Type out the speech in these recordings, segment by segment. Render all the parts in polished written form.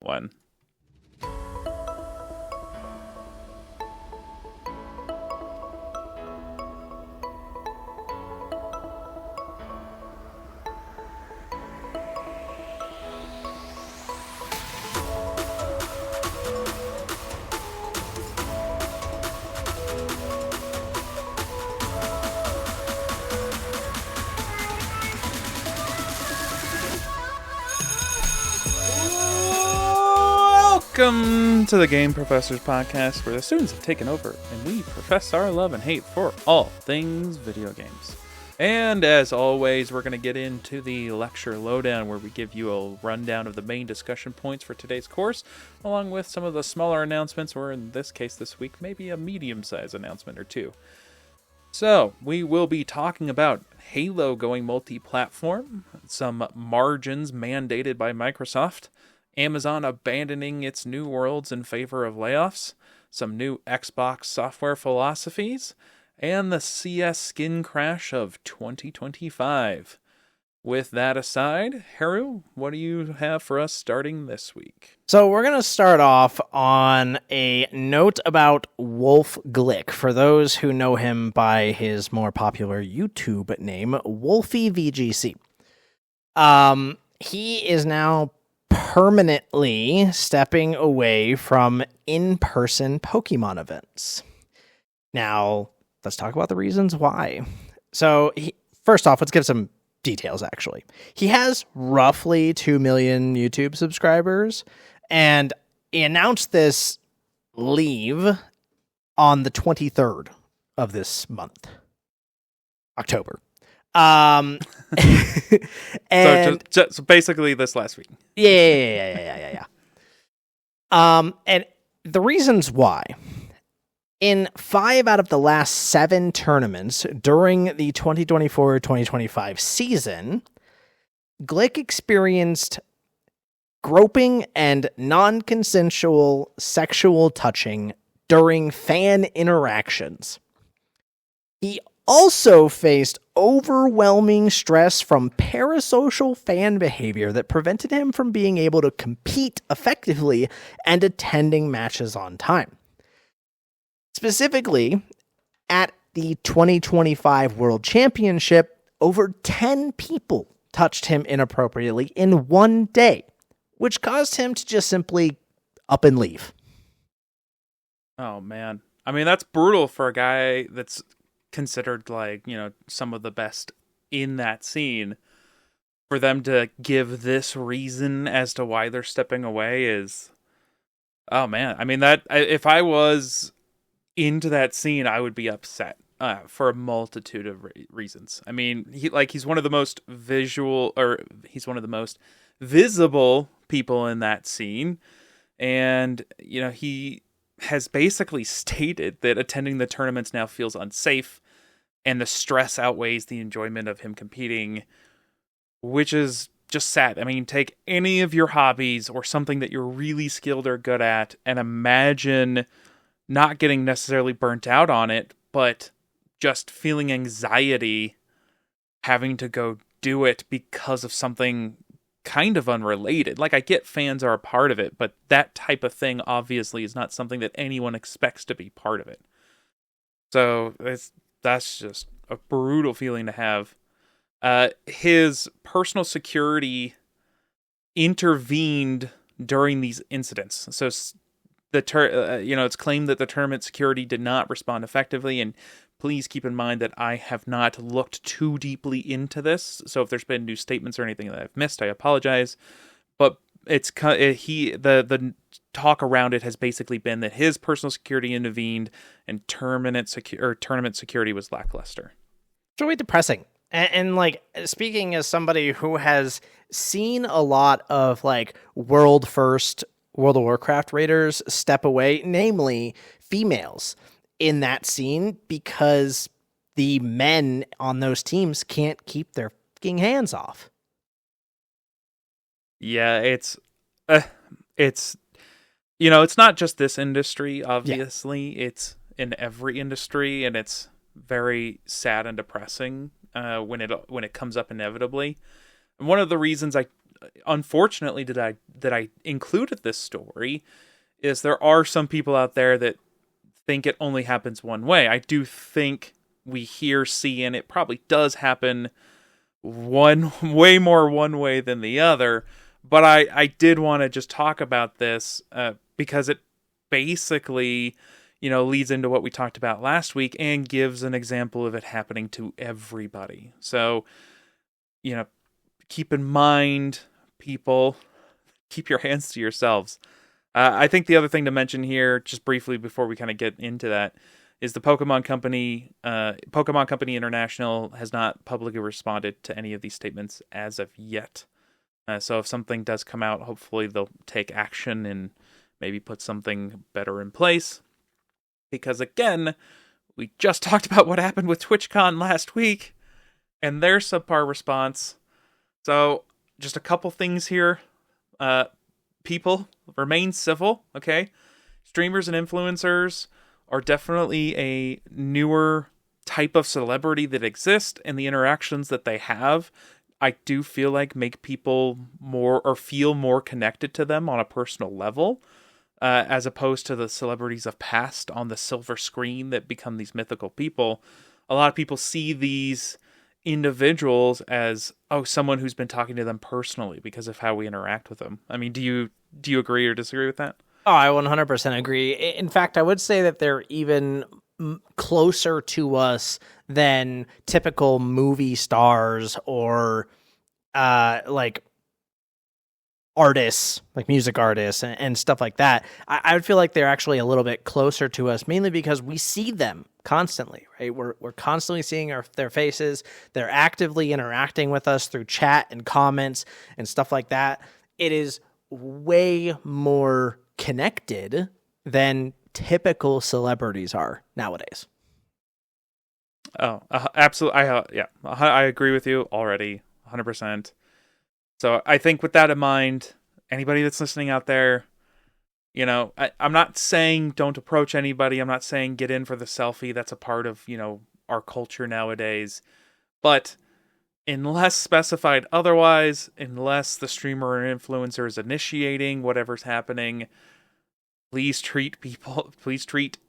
One. Welcome to the Game Professors Podcast, where the students have taken over and we profess our love and hate for all things video games. And as always, we're going to get into the lecture lowdown, where we give you a rundown of the main discussion points for today's course, along with some of the smaller announcements, or in this case this week, maybe a medium-sized announcement or two. So, we will be talking about Halo going multi-platform, some margins mandated by Microsoft, Amazon abandoning its new worlds in favor of layoffs, some new Xbox software philosophies, and the CS skin crash of 2025. With that aside, Heru, what do you have for us starting this week? So we're going to start off on a note about Wolf Glick. For those who know him by his more popular YouTube name, WolfeyVGC. He is now permanently stepping away from in-person Pokemon events. Now, let's talk about the reasons why. So, first off, let's give some details, actually. He has roughly 2 million YouTube subscribers, and he announced this leave on the 23rd of this month, October. And so basically this last week. Yeah. And the reasons why. In 5 out of the last 7 tournaments during the 2024-2025 season, Glick experienced groping and non-consensual sexual touching during fan interactions. He also faced overwhelming stress from parasocial fan behavior that prevented him from being able to compete effectively and attending matches on time. Specifically, at the 2025 World Championship, over 10 people touched him inappropriately in one day, which caused him to just simply up and leave. Oh, man. I mean, that's brutal for a guy that's considered, like, you know, some of the best in that scene. For them to give this reason as to why they're stepping away is, oh man. I mean, that if I was into that scene, I would be upset for a multitude of reasons. I mean, he's one of the most he's one of the most visible people in that scene, and you know, he has basically stated that attending the tournaments now feels unsafe, and the stress outweighs the enjoyment of him competing, which is just sad. I mean, take any of your hobbies or something that you're really skilled or good at, and imagine not getting necessarily burnt out on it, but just feeling anxiety having to go do it because of something kind of unrelated. Like, I get fans are a part of it, but that type of thing obviously is not something that anyone expects to be part of it. So that's just a brutal feeling to have. His personal security intervened during these incidents. So it's claimed that the tournament security did not respond effectively, and please keep in mind that I have not looked too deeply into this, so if there's been new statements or anything that I've missed, I apologize. But the talk around it has basically been that his personal security intervened and tournament security was lackluster. It's really depressing. And like, speaking as somebody who has seen a lot of like World of Warcraft raiders step away, namely females in that scene, because the men on those teams can't keep their fucking hands off. Yeah, it's you know, it's not just this industry, obviously. Yeah. It's in every industry, and it's very sad and depressing when it comes up inevitably. And one of the reasons unfortunately that I included this story is there are some people out there that think it only happens one way. I do think we see, and it probably does happen way more one way than the other. But I did want to just talk about this because it basically, leads into what we talked about last week and gives an example of it happening to everybody. So, keep in mind, people, keep your hands to yourselves. I think the other thing to mention here, just briefly before we kind of get into that, is the Pokemon Company International has not publicly responded to any of these statements as of yet. So if something does come out, hopefully they'll take action and maybe put something better in place. Because again, we just talked about what happened with TwitchCon last week and their subpar response. So just a couple things here. People, remain civil, okay? Streamers and influencers are definitely a newer type of celebrity that exists, and the interactions that they have, I do feel like make people feel more connected to them on a personal level, as opposed to the celebrities of past on the silver screen that become these mythical people. A lot of people see these individuals as, someone who's been talking to them personally because of how we interact with them. I mean, do you agree or disagree with that? Oh, I 100% agree. In fact, I would say that they're even closer to us than typical movie stars or like artists, like music artists and stuff like that. I would feel like they're actually a little bit closer to us, mainly because we see them constantly, right? We're constantly seeing their faces. They're actively interacting with us through chat and comments and stuff like that. It is way more connected than typical celebrities are nowadays. Oh, absolutely. I agree with you already, 100%. So I think with that in mind, anybody that's listening out there, I'm not saying don't approach anybody. I'm not saying get in for the selfie. That's a part of, our culture nowadays. But unless specified otherwise, unless the streamer or influencer is initiating whatever's happening, please treat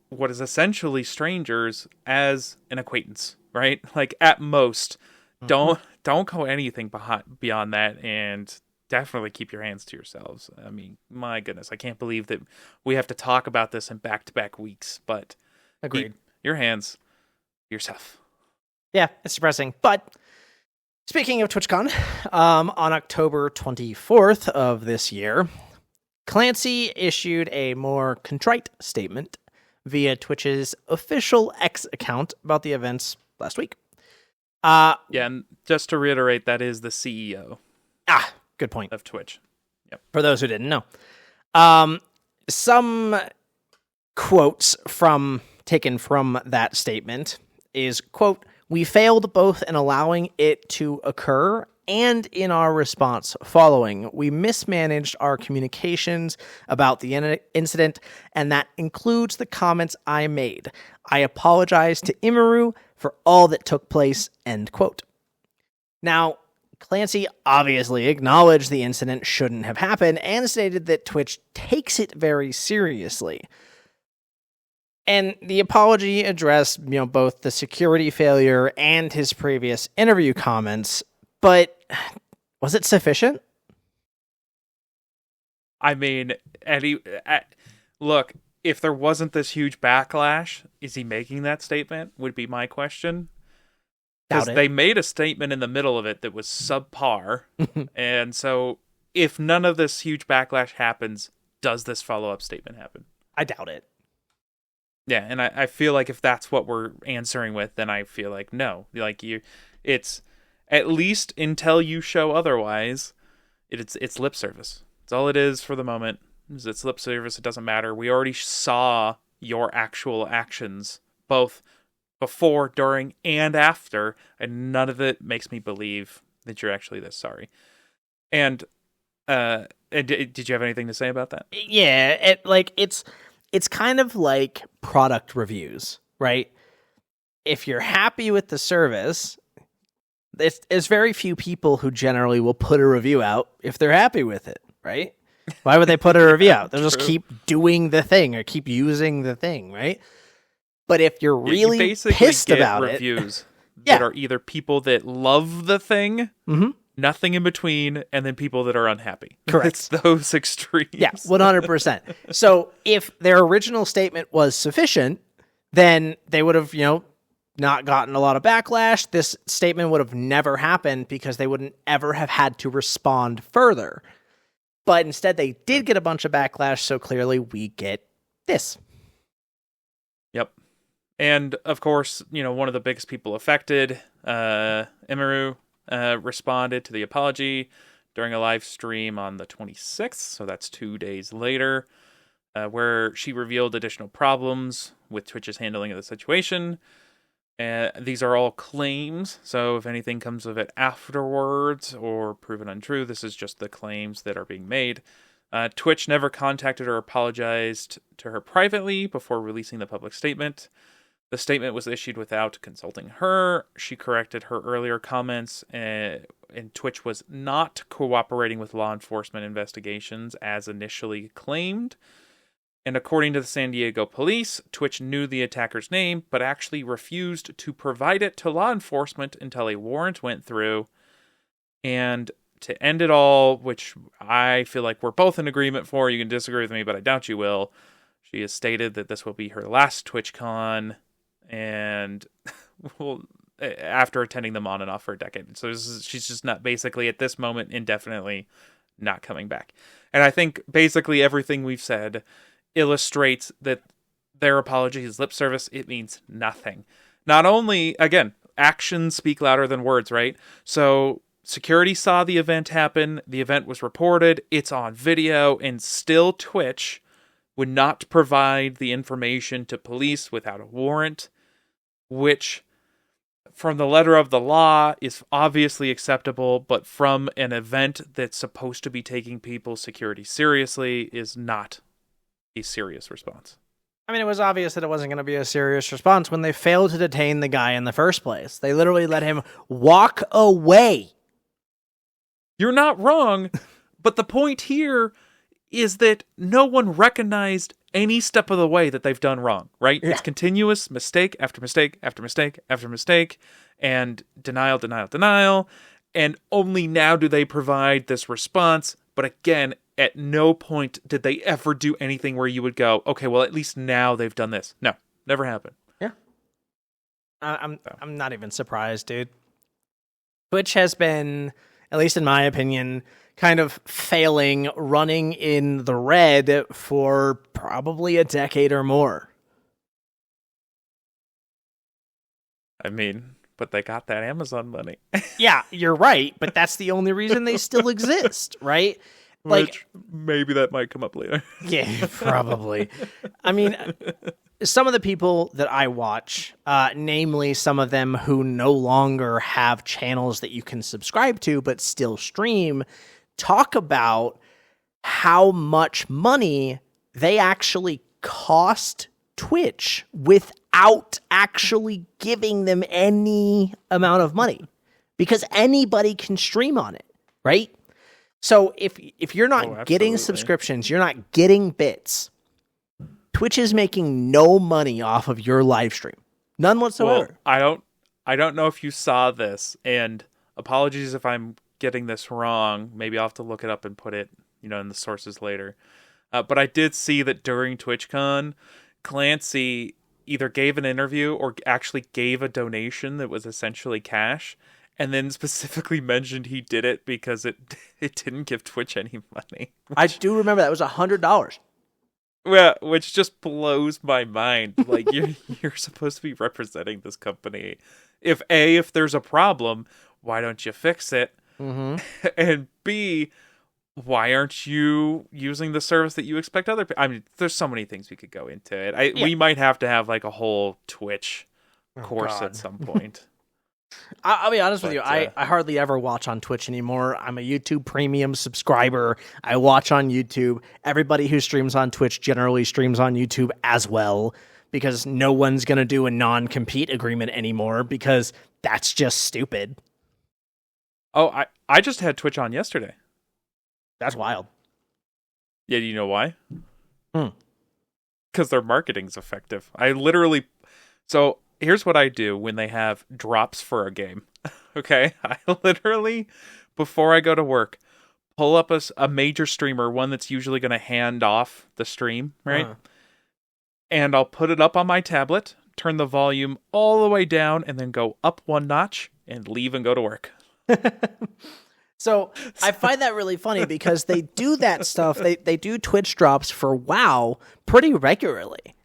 what is essentially strangers as an acquaintance, right? Like at most, don't go anything beyond that, and definitely keep your hands to yourselves. I mean, my goodness, I can't believe that we have to talk about this in back-to-back weeks, but agreed. Keep your hands to yourself. Yeah, it's depressing. But speaking of TwitchCon, on October 24th of this year, Clancy issued a more contrite statement via Twitch's official X account about the events last week. And just to reiterate, that is the CEO. Good point. Of Twitch. Yep. For those who didn't know. Some quotes taken from that statement is, quote, "We failed both in allowing it to occur and in our response following. We mismanaged our communications about the incident, and that includes the comments I made. I apologize to Emiru for all that took place," end quote. Now, Clancy obviously acknowledged the incident shouldn't have happened and stated that Twitch takes it very seriously. And the apology addressed, both the security failure and his previous interview comments, but was it sufficient? I mean, look, if there wasn't this huge backlash, is he making that statement? Would be my question. Because they made a statement in the middle of it that was subpar. And so if none of this huge backlash happens, does this follow-up statement happen? I doubt it. Yeah, and I feel like if that's what we're answering with, then I feel like no. Like it's at least until you show otherwise, it's lip service. It's all it is for the moment. It's lip service. It doesn't matter. We already saw your actual actions, both before, during, and after, and none of it makes me believe that you're actually this sorry. And did you have anything to say about that? Yeah, it's kind of like product reviews, right? If you're happy with the service, It's very few people who generally will put a review out if they're happy with it, right? Why would they put a review out? They'll just keep doing the thing or keep using the thing, right? But if you're really pissed about reviews that are either people that love the thing, nothing in between, and then people that are unhappy. Correct. It's those extremes. Yeah, 100%. So if their original statement was sufficient, then they would have, not gotten a lot of backlash. This statement would have never happened because they wouldn't ever have had to respond further. But instead, they did get a bunch of backlash, so clearly we get this. Yep. And, of course, one of the biggest people affected, Emiru, responded to the apology during a live stream on the 26th, so that's 2 days later, where she revealed additional problems with Twitch's handling of the situation. These are all claims, so if anything comes of it afterwards or proven untrue, this is just the claims that are being made. Twitch never contacted or apologized to her privately before releasing the public statement. The statement was issued without consulting her. She corrected her earlier comments, and Twitch was not cooperating with law enforcement investigations as initially claimed. And according to the San Diego police, Twitch knew the attacker's name, but actually refused to provide it to law enforcement until a warrant went through. And to end it all, which I feel like we're both in agreement for, you can disagree with me, but I doubt you will, she has stated that this will be her last TwitchCon, and after attending them on and off for a decade. So she's just not, basically at this moment, indefinitely not coming back. And I think basically everything we've said illustrates that their apology is lip service. It means nothing. Not only, again, actions speak louder than words, right? So security saw the event happen. The event was reported. It's on video, and still Twitch would not provide the information to police without a warrant, which from the letter of the law is obviously acceptable, but from an event that's supposed to be taking people's security seriously is not a serious response. I mean, it was obvious that it wasn't going to be a serious response when they failed to detain the guy in the first place. They literally let him walk away. You're not wrong, but the point here is that no one recognized any step of the way that they've done wrong, right? Yeah. It's continuous mistake after mistake after mistake after mistake, and denial, denial, denial, and only now do they provide this response. But again, at no point did they ever do anything where you would go, okay, well, at least now they've done this. No, never happened. Yeah. I'm not even surprised, dude. Twitch has been, at least in my opinion, kind of failing, running in the red for probably a decade or more. I mean, but they got that Amazon money. Yeah, you're right, but that's the only reason they still exist, right? Which maybe that might come up later. Yeah, probably. I mean, some of the people that I watch, namely some of them who no longer have channels that you can subscribe to but still stream, talk about how much money they actually cost Twitch without actually giving them any amount of money, because anybody can stream on it, right? So if you're not getting subscriptions, you're not getting bits, Twitch is making no money off of your live stream. None whatsoever. Well, I don't know if you saw this, and apologies if I'm getting this wrong. Maybe I'll have to look it up and put it, in the sources later. But I did see that during TwitchCon, Clancy either gave an interview or actually gave a donation that was essentially cash, and then specifically mentioned he did it because it didn't give Twitch any money. I do remember that. It was $100. Yeah, which just blows my mind. Like, you're supposed to be representing this company. If there's a problem, why don't you fix it? Mm-hmm. And B, why aren't you using the service that you expect other people? I mean, there's so many things we could go into it. We might have to have like a whole Twitch course at some point. I'll be honest with you. I hardly ever watch on Twitch anymore. I'm a YouTube Premium subscriber. I watch on YouTube. Everybody who streams on Twitch generally streams on YouTube as well, because no one's going to do a non-compete agreement anymore, because that's just stupid. Oh, I just had Twitch on yesterday. That's wild. Yeah, do you know why? Hmm. Because their marketing's effective. So here's what I do when they have drops for a game. Okay? I literally, before I go to work, pull up a major streamer, one that's usually going to hand off the stream, right? And I'll put it up on my tablet, turn the volume all the way down, and then go up one notch and leave and go to work. So I find that really funny because they do that stuff. They do Twitch drops for WoW pretty regularly.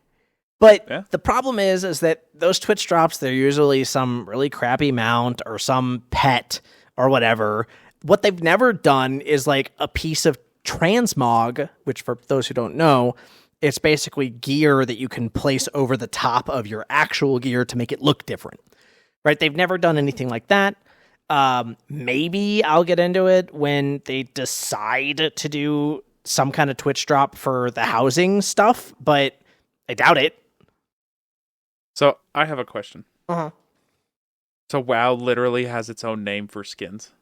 But the problem is that those Twitch drops, they're usually some really crappy mount or some pet or whatever. What they've never done is like a piece of transmog, which for those who don't know, it's basically gear that you can place over the top of your actual gear to make it look different. Right? They've never done anything like that. Maybe I'll get into it when they decide to do some kind of Twitch drop for the housing stuff, but I doubt it. So I have a question. Uh-huh. So WoW literally has its own name for skins?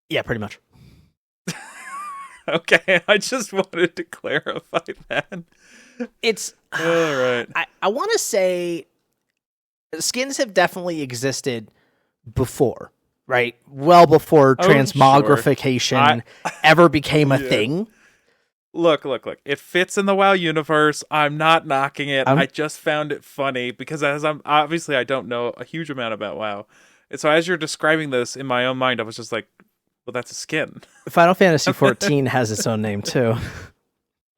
Yeah, pretty much. Okay, I just wanted to clarify that. It's all right. I want to say skins have definitely existed before, right? Well before transmogrification ever became a thing. Look. It fits in the WoW universe. I'm not knocking it. I just found it funny because I don't know a huge amount about WoW. And so as you're describing this in my own mind, I was just like, well, that's a skin. Final Fantasy XIV has its own name too.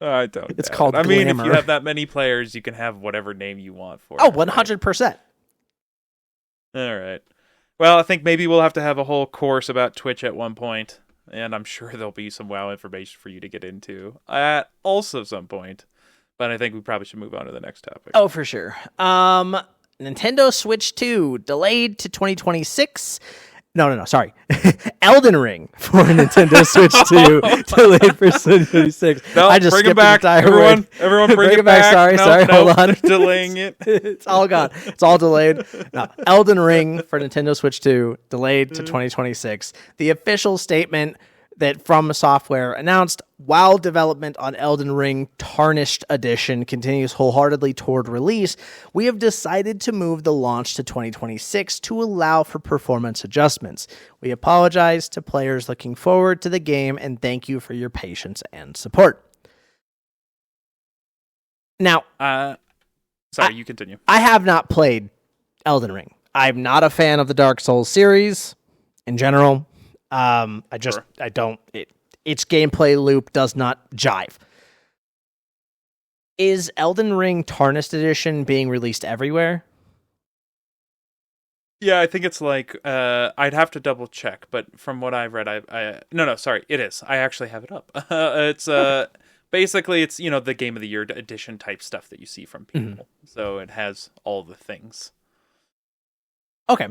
I don't. It's called Glamour. I mean, if you have that many players, you can have whatever name you want for it. Oh, 100%. All right. Well, I think maybe we'll have to have a whole course about Twitch at one point. And I'm sure there'll be some WoW information for you to get into at also some point. But I think we probably should move on to the next topic. Oh, for sure. Nintendo Switch 2 delayed to 2026. No, sorry. Elden Ring for Nintendo Switch 2 delayed for 2026. No, I just bring it back. Everyone bring it back. Sorry, hold on. Delaying it. It's all gone. It's all delayed. No, Elden Ring for Nintendo Switch 2 delayed to 2026. The official statement that From Software announced, while development on Elden Ring Tarnished Edition continues wholeheartedly toward release, we have decided to move the launch to 2026 to allow for performance adjustments. We apologize to players looking forward to the game and thank you for your patience and support. Now, you continue. I have not played Elden Ring. I'm not a fan of the Dark Souls series in general. Its gameplay loop does not jive. Is Elden Ring Tarnished Edition being released everywhere? Yeah, I think it's like, I'd have to double check, but from what I've read, it is. I actually have it up. It's, basically it's, the Game of the Year edition type stuff that you see from people. Mm-hmm. So it has all the things. Okay.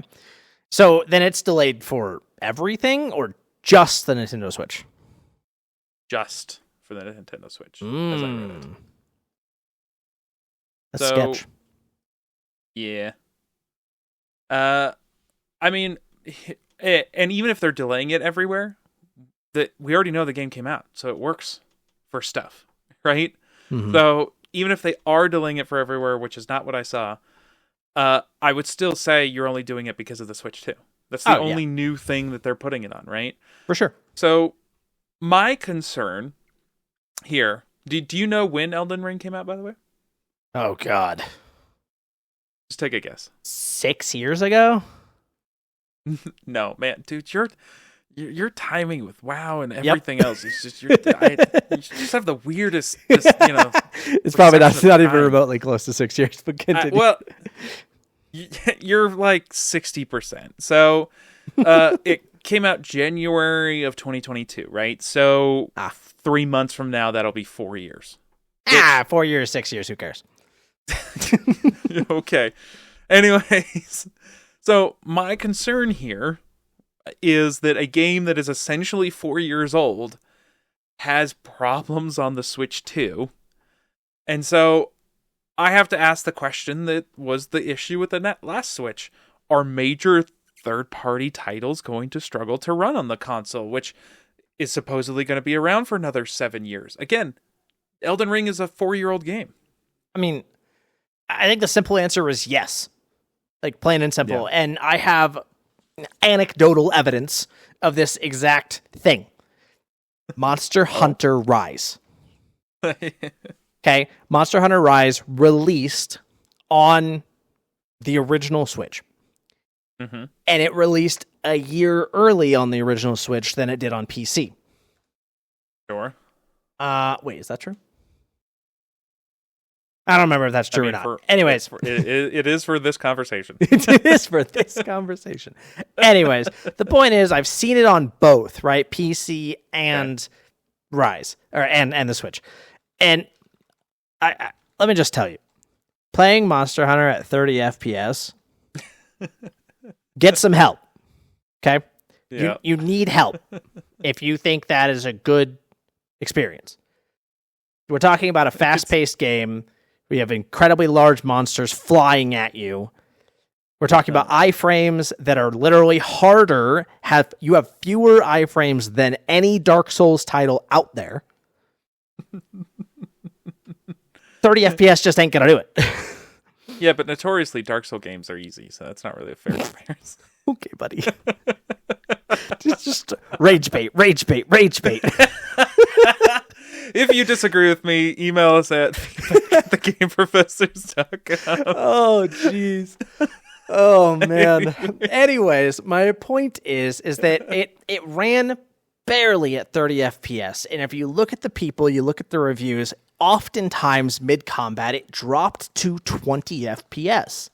So then it's delayed for everything or just the Nintendo Switch? Just for the Nintendo Switch, as I read it. That's sketch. Yeah. I mean, and even if they're delaying it everywhere, we already know the game came out, so it works for stuff, right? Mm-hmm. So even if they are delaying it for everywhere, which is not what I saw, I would still say you're only doing it because of the Switch 2. That's the only new thing that they're putting it on, right? For sure. So my concern here, do you know when Elden Ring came out, by the way? Oh, God. Just take a guess. 6 years ago? No, man, dude, your timing with WoW and everything else is just you just have the weirdest. It's probably not even remotely close to 6 years, but continue. Well, you're like 60%. So it came out January of 2022, right? So 3 months from now, that'll be 4 years. 4 years, 6 years, who cares? Okay. Anyways, so my concern here is that a game that is essentially 4 years old has problems on the Switch 2. And so I have to ask the question that was the issue with the last Switch. Are major third-party titles going to struggle to run on the console, which is supposedly going to be around for another 7 years. Again, Elden Ring is a 4-year-old game. I mean, I think the simple answer was yes. Like, plain and simple. Yeah. And I have anecdotal evidence of this exact thing. Monster Hunter Rise. Okay? Monster Hunter Rise released on the original Switch. Mm-hmm. And it released a year early on the original Switch than it did on PC. Sure. Wait, is that true? I don't remember if that's true or not. Anyways. It is for this conversation. It is for this conversation. Anyways, the point is I've seen it on both, right? PC and Rise, and the Switch. And I let me just tell you, playing Monster Hunter at 30 FPS, get some help. Okay? Yeah. You need help if you think that is a good experience. We're talking about a fast-paced game. We have incredibly large monsters flying at you. We're talking about iframes that are literally harder. You have fewer iframes than any Dark Souls title out there. 30 FPS just ain't gonna do it. Yeah, but notoriously Dark Souls games are easy, so that's not really a fair comparison. Okay, buddy. just rage bait. If you disagree with me, email us at thegameprofessors.com. Oh, jeez. Oh, man. Anyways, my point is that it ran barely at 30 FPS. And if you look at the people, you look at the reviews, oftentimes mid-combat, it dropped to 20 FPS.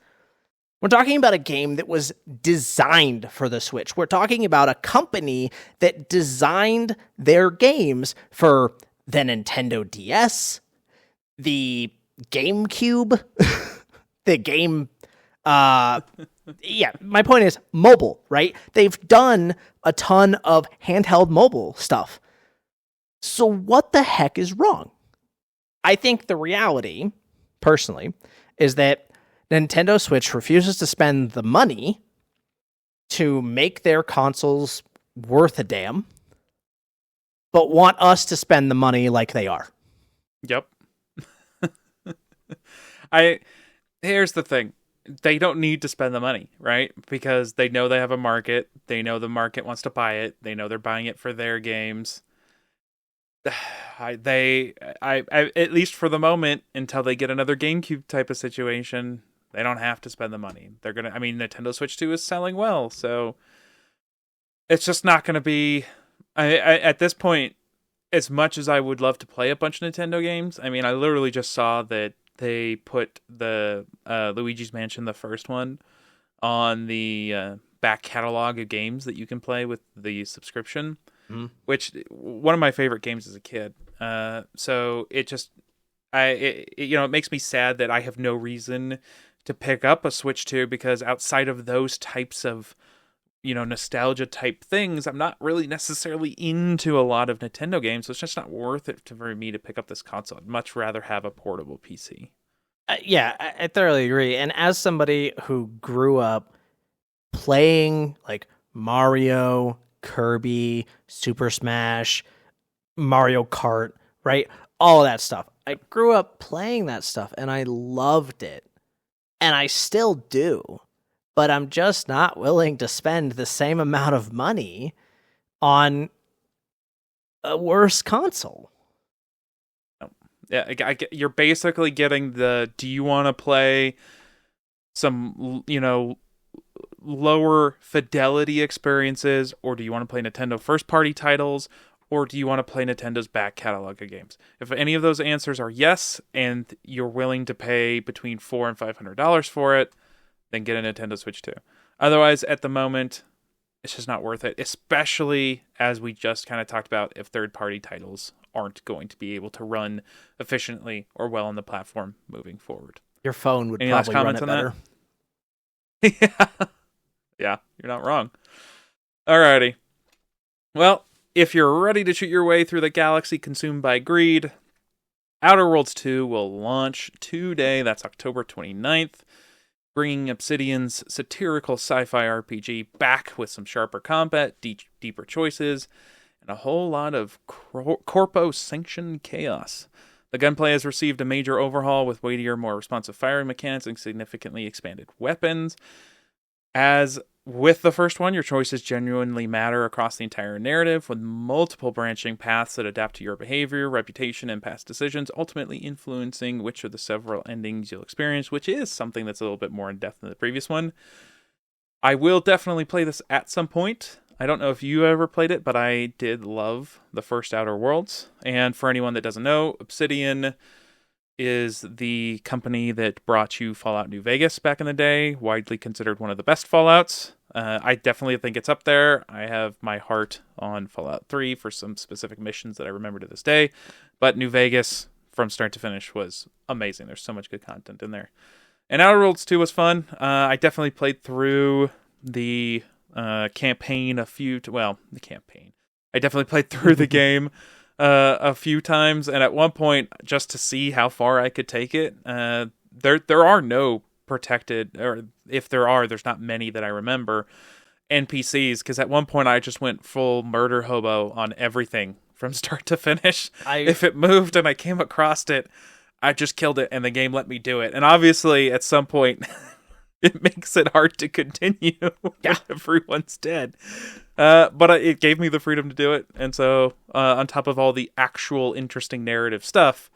We're talking about a game that was designed for the Switch. We're talking about a company that designed their games for the Nintendo DS, the GameCube, the game... yeah, my point is mobile, right? They've done a ton of handheld mobile stuff. So what the heck is wrong? I think the reality, personally, is that Nintendo Switch refuses to spend the money to make their consoles worth a damn, but want us to spend the money like they are. Yep. Here's the thing. They don't need to spend the money, right? Because they know they have a market. They know the market wants to buy it. They know they're buying it for their games. At least for the moment, until they get another GameCube type of situation, they don't have to spend the money. Nintendo Switch 2 is selling well, so it's just not going to be... at this point, as much as I would love to play a bunch of Nintendo games, I literally just saw that they put the Luigi's Mansion, the first one, on the back catalog of games that you can play with the subscription, which one of my favorite games as a kid. So it just, it makes me sad that I have no reason to pick up a Switch 2 because outside of those types of, nostalgia type things, I'm not really necessarily into a lot of Nintendo games, so it's just not worth it for me to pick up this console. I'd much rather have a portable PC. Yeah, I thoroughly agree. And as somebody who grew up playing like Mario, Kirby, Super Smash, Mario Kart, right? All of that stuff. I grew up playing that stuff and I loved it. And I still do. But I'm just not willing to spend the same amount of money on a worse console. Yeah, you're basically getting do you want to play some, lower fidelity experiences, or do you want to play Nintendo first-party titles, or do you want to play Nintendo's back catalog of games? If any of those answers are yes, and you're willing to pay between $400 and $500 for it, then get a Nintendo Switch 2. Otherwise, at the moment, it's just not worth it, especially as we just kind of talked about if third-party titles aren't going to be able to run efficiently or well on the platform moving forward. Your phone would Any probably last run it comments better. on that? Yeah, you're not wrong. Alrighty. Well, if you're ready to shoot your way through the galaxy consumed by greed, Outer Worlds 2 will launch today. That's October 29th. bringing Obsidian's satirical sci-fi RPG back with some sharper combat, deeper choices, and a whole lot of corpo-sanctioned chaos. The gunplay has received a major overhaul with weightier, more responsive firing mechanics and significantly expanded weapons. As with the first one, your choices genuinely matter across the entire narrative, with multiple branching paths that adapt to your behavior, reputation, and past decisions, ultimately influencing which of the several endings you'll experience, which is something that's a little bit more in-depth than the previous one. I will definitely play this at some point. I don't know if you ever played it, but I did love the first Outer Worlds. And for anyone that doesn't know, Obsidian is the company that brought you Fallout New Vegas back in the day, widely considered one of the best Fallouts. I definitely think it's up there. I have my heart on Fallout 3 for some specific missions that I remember to this day. But New Vegas, from start to finish, was amazing. There's so much good content in there. And Outer Worlds 2 was fun. I definitely played through the campaign the campaign. I definitely played through the game a few times, and at one point, just to see how far I could take it, there are no protected, or if there are, there's not many that I remember, NPCs, because at one point I just went full murder hobo on everything from start to finish. If it moved and I came across it, I just killed it, and the game let me do it. And obviously, at some point, it makes it hard to continue when everyone's dead. But it gave me the freedom to do it. And so, on top of all the actual interesting narrative stuff,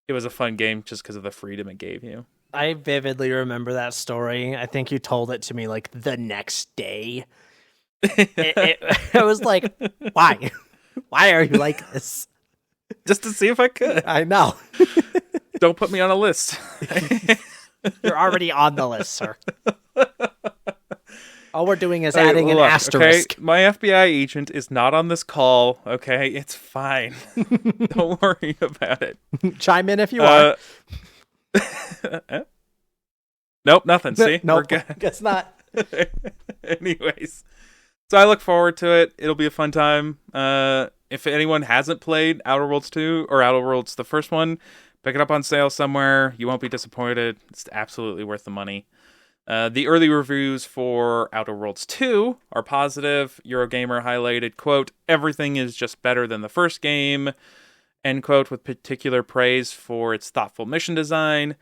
it was a fun game just because of the freedom it gave you. I vividly remember that story. I think you told it to me like the next day. It was like, why? Why are you like this? Just to see if I could. I know. Don't put me on a list. You're already on the list, sir. All we're doing is adding an asterisk. Okay? My FBI agent is not on this call, okay? It's fine. Don't worry about it. Chime in if you want. Nope, nothing. See? Nope, we're good. Guess not. Anyways. So I look forward to it. It'll be a fun time. If anyone hasn't played Outer Worlds 2 or Outer Worlds the first one, pick it up on sale somewhere. You won't be disappointed. It's absolutely worth the money. The early reviews for Outer Worlds 2 are positive. Eurogamer highlighted, quote, "Everything is just better than the first game," end quote, with particular praise for its thoughtful mission design.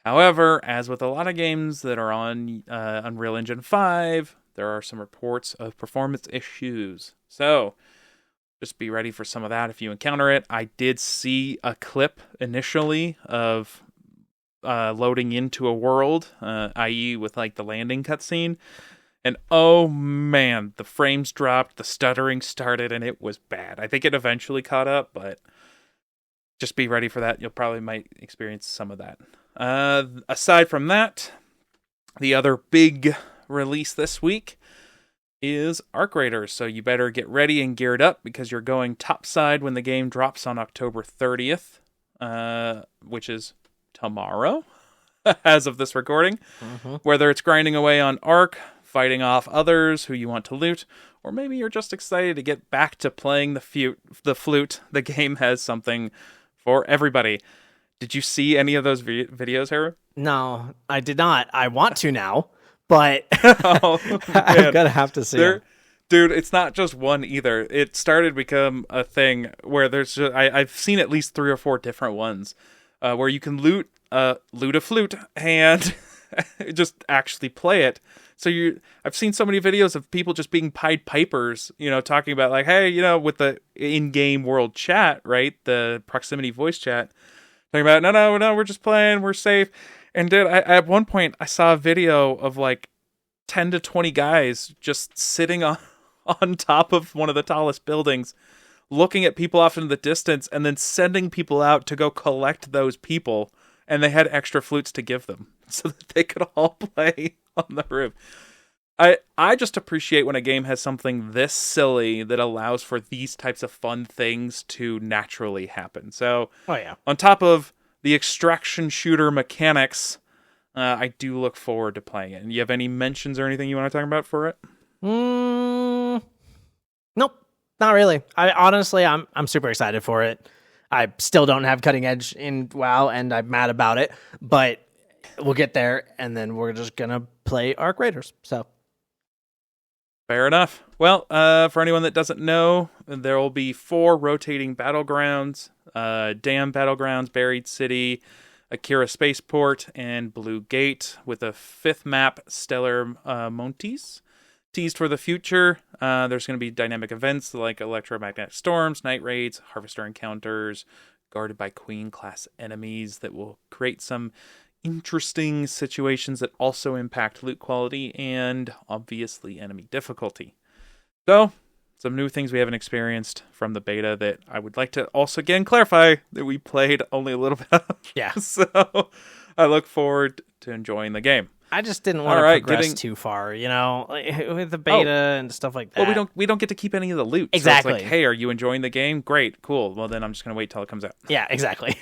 However, as with a lot of games that are on Unreal Engine 5, there are some reports of performance issues. So, just be ready for some of that if you encounter it. I did see a clip initially of loading into a world, i.e. with like the landing cutscene. And oh man, the frames dropped, the stuttering started, and it was bad. I think it eventually caught up, but just be ready for that. You'll probably might experience some of that. Aside from that, the other big release this week is Arc Raiders, so you better get ready and geared up because you're going topside when the game drops on October 30th, which is tomorrow, as of this recording. Mm-hmm. Whether it's grinding away on Arc, fighting off others who you want to loot, or maybe you're just excited to get back to playing the flute, the game has something for everybody. Did you see any of those videos, Heru? No, I did not. I want to now, but I'm gonna have to see it. Dude, it's not just one either. It started to become a thing where there's I've seen at least 3 or 4 different ones where you can loot a flute and just actually play it. So I've seen so many videos of people just being Pied Pipers, talking about like, hey, with the in-game world chat, right? The proximity voice chat. Talking about, no, we're just playing, we're safe. And dude, at one point, I saw a video of like 10 to 20 guys just sitting on top of one of the tallest buildings, looking at people off in the distance, and then sending people out to go collect those people. And they had extra flutes to give them so that they could all play on the roof. I just appreciate when a game has something this silly that allows for these types of fun things to naturally happen. So, on top of the extraction shooter mechanics, I do look forward to playing it. And you have any mentions or anything you want to talk about for it? Nope, not really. I'm super excited for it. I still don't have cutting edge in WoW, and I'm mad about it. But we'll get there, and then we're just gonna play Arc Raiders. So Fair enough. Well, for anyone that doesn't know, there will be 4 rotating battlegrounds: Dam Battlegrounds, Buried City, Akira Spaceport, and Blue Gate, with a 5th map, Stellar Montes. Teased for the future, there's going to be dynamic events like electromagnetic storms, night raids, harvester encounters, guarded by Queen class enemies that will create some interesting situations that also impact loot quality and obviously enemy difficulty. So, some new things we haven't experienced from the beta that I would like to also again clarify that we played only a little bit of. Yeah. So, I look forward to enjoying the game. I just didn't want to progress too far, with the beta and stuff like that. Well, we don't get to keep any of the loot. Exactly. So it's like, hey, are you enjoying the game? Great, cool. Well, then I'm just gonna wait till it comes out. Yeah, exactly.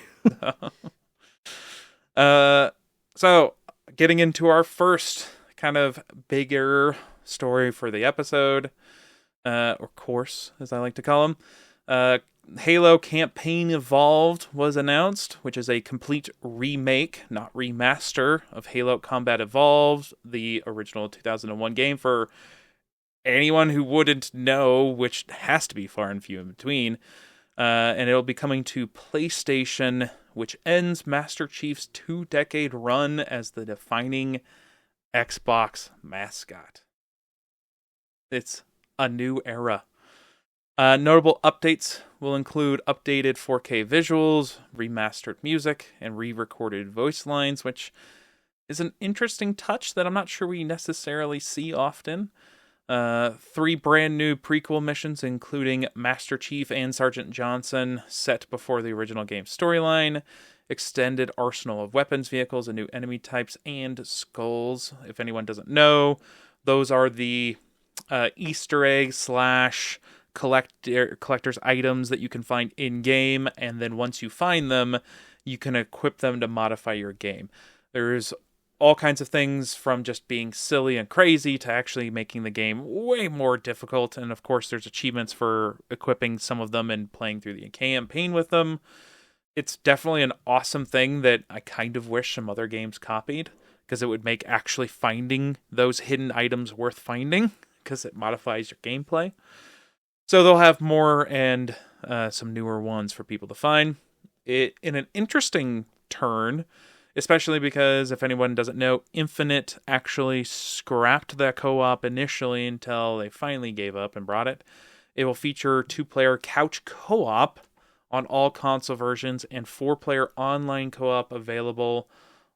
So getting into our first kind of bigger story for the episode, or course, as I like to call them, Halo Campaign Evolved was announced, which is a complete remake, not remaster, of Halo Combat Evolved, the original 2001 game. For anyone who wouldn't know, which has to be far and few in between, and it'll be coming to PlayStation, which ends Master Chief's 2-decade run as the defining Xbox mascot. It's a new era. Notable updates will include updated 4K visuals, remastered music, and re-recorded voice lines, which is an interesting touch that I'm not sure we necessarily see often. 3 brand new prequel missions, including Master Chief and Sergeant Johnson, set before the original game's storyline, extended arsenal of weapons, vehicles, and new enemy types, and skulls. If anyone doesn't know, those are the Easter egg / collector's items that you can find in-game, and then once you find them, you can equip them to modify your game. There's all kinds of things from just being silly and crazy to actually making the game way more difficult, and of course there's achievements for equipping some of them and playing through the campaign with them. It's definitely an awesome thing that I kind of wish some other games copied, because it would make actually finding those hidden items worth finding, because it modifies your gameplay. So they'll have more and some newer ones for people to find. It in an interesting turn, especially because, if anyone doesn't know, Infinite actually scrapped that co-op initially until they finally gave up and brought it. It will feature 2-player couch co-op on all console versions and 4-player online co-op available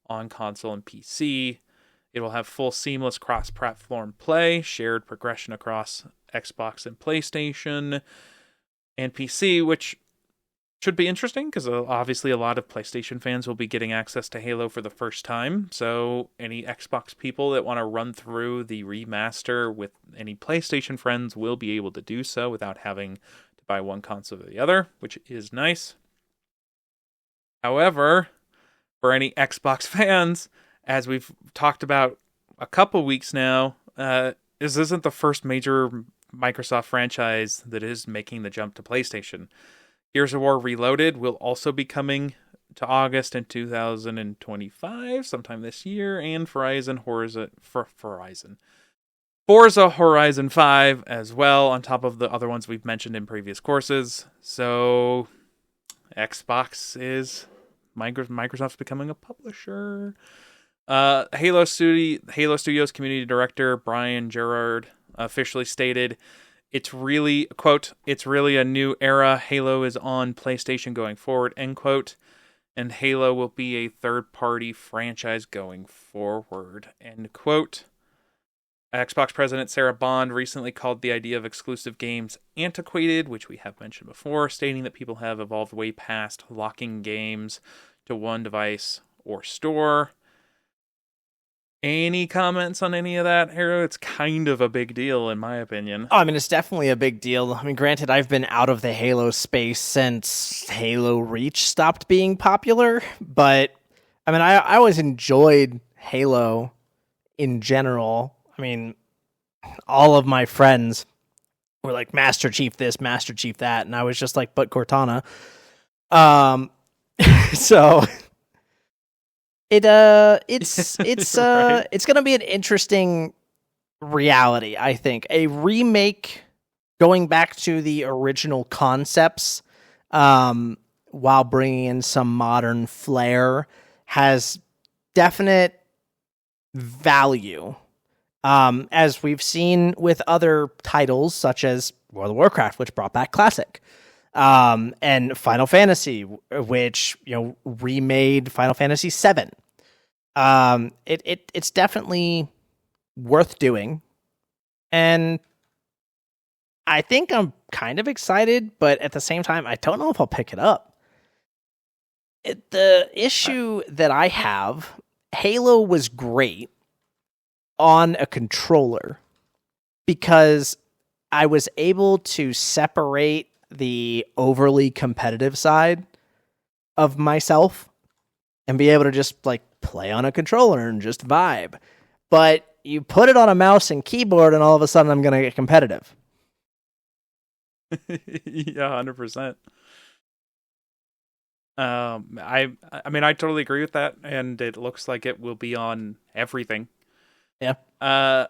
on console and PC. It will have full seamless cross-platform play, shared progression across Xbox and PlayStation and PC, which should be interesting because obviously a lot of PlayStation fans will be getting access to Halo for the first time. So any Xbox people that want to run through the remaster with any PlayStation friends will be able to do so without having to buy one console or the other, which is nice. However, for any Xbox fans, as we've talked about a couple weeks now, this isn't the first major Microsoft franchise that is making the jump to PlayStation. Gears of War Reloaded will also be coming to August in 2025, sometime this year, and Forza Horizon 5 as well, on top of the other ones we've mentioned in previous courses. So Microsoft's becoming a publisher. Halo Studios community director Brian Gerard officially stated, "It's really, quote, it's really a new era. Halo is on PlayStation going forward," end quote. And Halo will be a third-party franchise going forward, end quote. Xbox President Sarah Bond recently called the idea of exclusive games antiquated, which we have mentioned before, stating that people have evolved way past locking games to one device or store. Any comments on any of that, Heru? It's kind of a big deal, in my opinion. Oh, I mean, it's definitely a big deal. I mean, granted, I've been out of the Halo space since Halo Reach stopped being popular, but I mean, I always enjoyed Halo in general. I mean, all of my friends were like, Master Chief this, Master Chief that, and I was just like, but Cortana. So Right? it's gonna be an interesting reality, I think. A remake going back to the original concepts, while bringing in some modern flair, has definite value. As we've seen with other titles such as World of Warcraft, which brought back Classic, and Final Fantasy, which remade Final Fantasy VII. It's definitely worth doing, and I think I'm kind of excited, but at the same time, I don't know if I'll pick it up. The issue that I have, Halo was great on a controller because I was able to separate the overly competitive side of myself and be able to just like play on a controller and just vibe. But you put it on a mouse and keyboard and all of a sudden I'm going to get competitive. Yeah, 100%. I mean, I totally agree with that, and it looks like it will be on everything. Yeah. I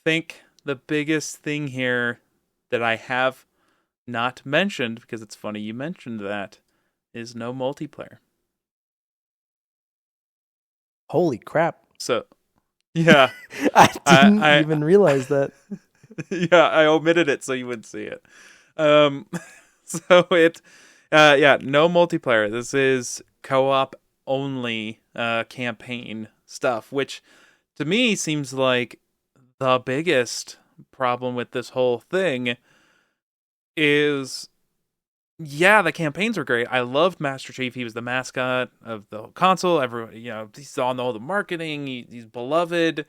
think the biggest thing here that I have not mentioned, because it's funny you mentioned that, is no multiplayer. Holy crap. So, yeah. I didn't even realize that. Yeah, I omitted it so you wouldn't see it. No multiplayer. This is co-op only campaign stuff, which to me seems like the biggest problem with this whole thing is, yeah, the campaigns were great. I loved Master Chief. He was the mascot of the console. Everyone, he's on all the marketing. He's beloved.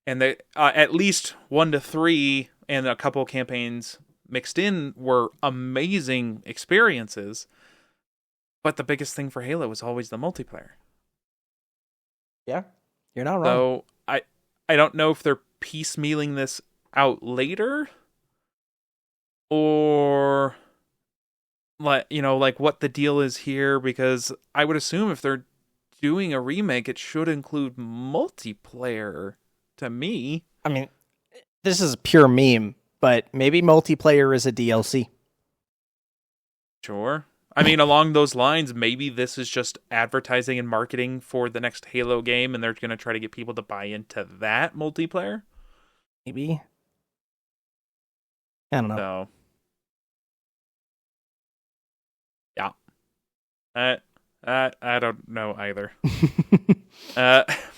And they, at least 1 to 3 and a couple campaigns mixed in were amazing experiences. But the biggest thing for Halo was always the multiplayer. Yeah, you're not wrong. So I don't know if they're piecemealing this out later, or like what the deal is here, because I would assume if they're doing a remake, it should include multiplayer. To me, I mean, this is a pure meme, but maybe multiplayer is a DLC. Sure. I mean, along those lines, maybe this is just advertising and marketing for the next Halo game, and they're going to try to get people to buy into that multiplayer. Maybe. I don't know. So, yeah. I don't know either.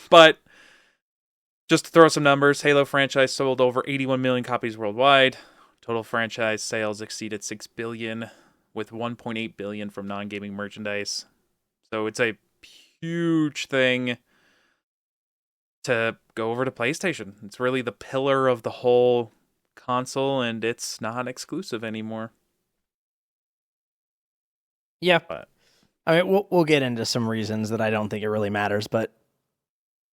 But just to throw some numbers, Halo franchise sold over 81 million copies worldwide. Total franchise sales exceeded 6 billion, with 1.8 billion from non-gaming merchandise. So it's a huge thing to go over to PlayStation. It's really the pillar of the whole console, and it's not exclusive anymore. Yeah. But I mean, we'll get into some reasons that I don't think it really matters, but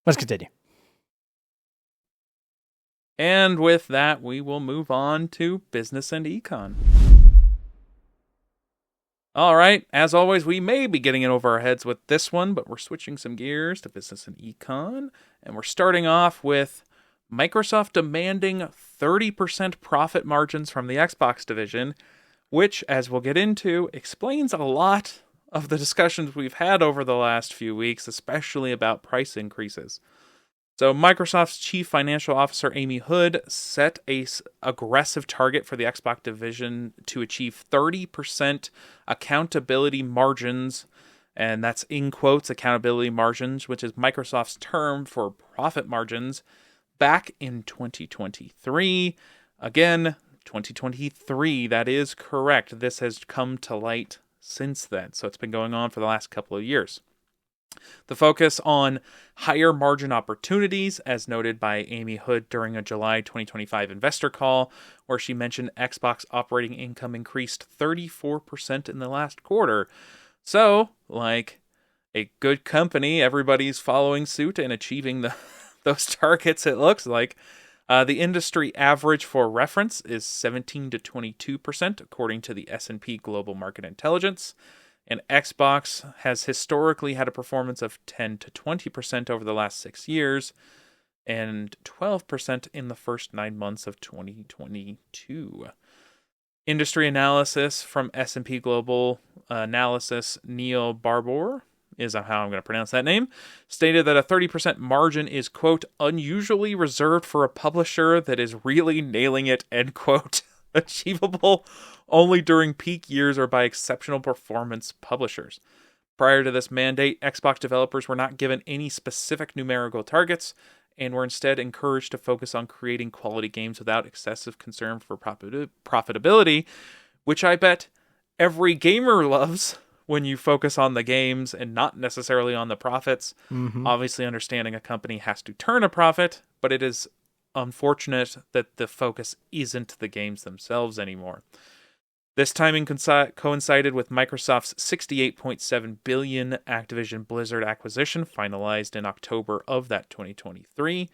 let's continue. And with that, we will move on to business and econ. All right, as always, we may be getting in over our heads with this one, but we're switching some gears to business and econ. And we're starting off with Microsoft demanding 30% profit margins from the Xbox division, which, as we'll get into, explains a lot of the discussions we've had over the last few weeks, especially about price increases. So Microsoft's chief financial officer, Amy Hood, set a aggressive target for the Xbox division to achieve 30% accountability margins, and that's in quotes, accountability margins, which is Microsoft's term for profit margins, back in 2023. Again, 2023, that is correct. This has come to light since then, so it's been going on for the last couple of years. The focus on higher margin opportunities, as noted by Amy Hood during a July 2025 investor call, where she mentioned Xbox operating income increased 34% in the last quarter. So, like a good company, everybody's following suit and achieving those targets, it looks like. The industry average for reference is 17 to 22%, according to the S&P Global Market Intelligence. And Xbox has historically had a performance of 10 to 20% over the last 6 years, and 12% in the first 9 months of 2022. Industry analysis from S&P Global Analysis, Neil Barbour, is how I'm going to pronounce that name, stated that a 30% margin is, quote, unusually reserved for a publisher that is really nailing it, end quote, achievable only during peak years or by exceptional performance publishers. Prior to this mandate, Xbox developers were not given any specific numerical targets and were instead encouraged to focus on creating quality games without excessive concern for profitability, which I bet every gamer loves when you focus on the games and not necessarily on the profits. Mm-hmm. Obviously, understanding a company has to turn a profit, but it is unfortunate that the focus isn't the games themselves anymore. This timing coincided with Microsoft's $68.7 billion Activision Blizzard acquisition finalized in October of that 2023,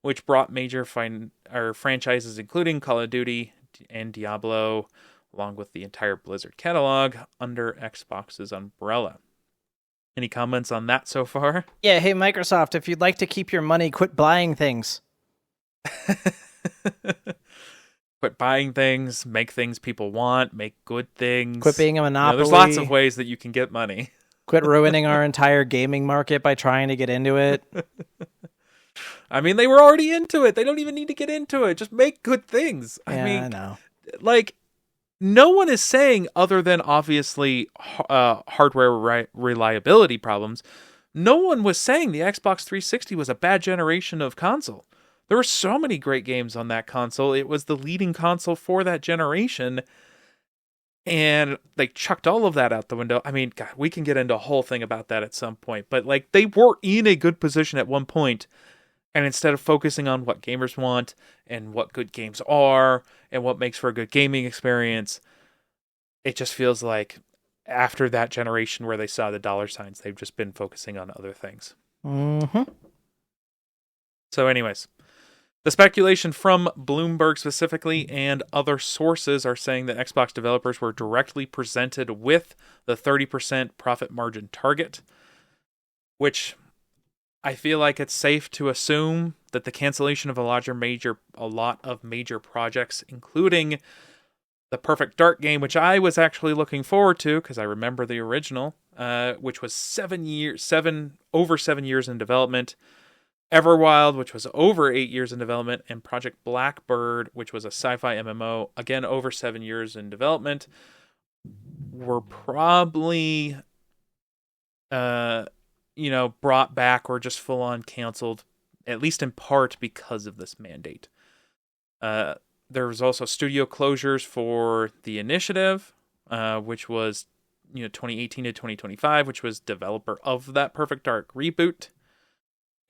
which brought major franchises including Call of Duty and Diablo, along with the entire Blizzard catalog, under Xbox's umbrella. Any comments on that so far? Yeah, hey Microsoft, if you'd like to keep your money, quit buying things. Quit buying things, make things people want, make good things. Quit being a monopoly. There's lots of ways that you can get money. Quit ruining our entire gaming market by trying to get into it. I mean, they were already into it. They don't even need to get into it. Just make good things. I know. Like, no one is saying, other than obviously hardware reliability problems, no one was saying the Xbox 360 was a bad generation of console. There were so many great games on that console. It was the leading console for that generation. And they chucked all of that out the window. I mean, God, we can get into a whole thing about that at some point. But like, they were in a good position at one point. And instead of focusing on what gamers want and what good games are and what makes for a good gaming experience, it just feels like after that generation where they saw the dollar signs, they've just been focusing on other things. Mm-hmm. So anyways, the speculation from Bloomberg specifically and other sources are saying that Xbox developers were directly presented with the 30% profit margin target, which I feel like it's safe to assume that the cancellation of a lot of major projects, including the Perfect Dark game, which I was actually looking forward to because I remember the original, which was over 7 years in development. Everwild, which was over 8 years in development, and Project Blackbird, which was a sci-fi MMO, again over 7 years in development, were probably, brought back or just full-on canceled, at least in part because of this mandate. There was also studio closures for The Initiative, which was 2018 to 2025, which was developer of that Perfect Dark reboot.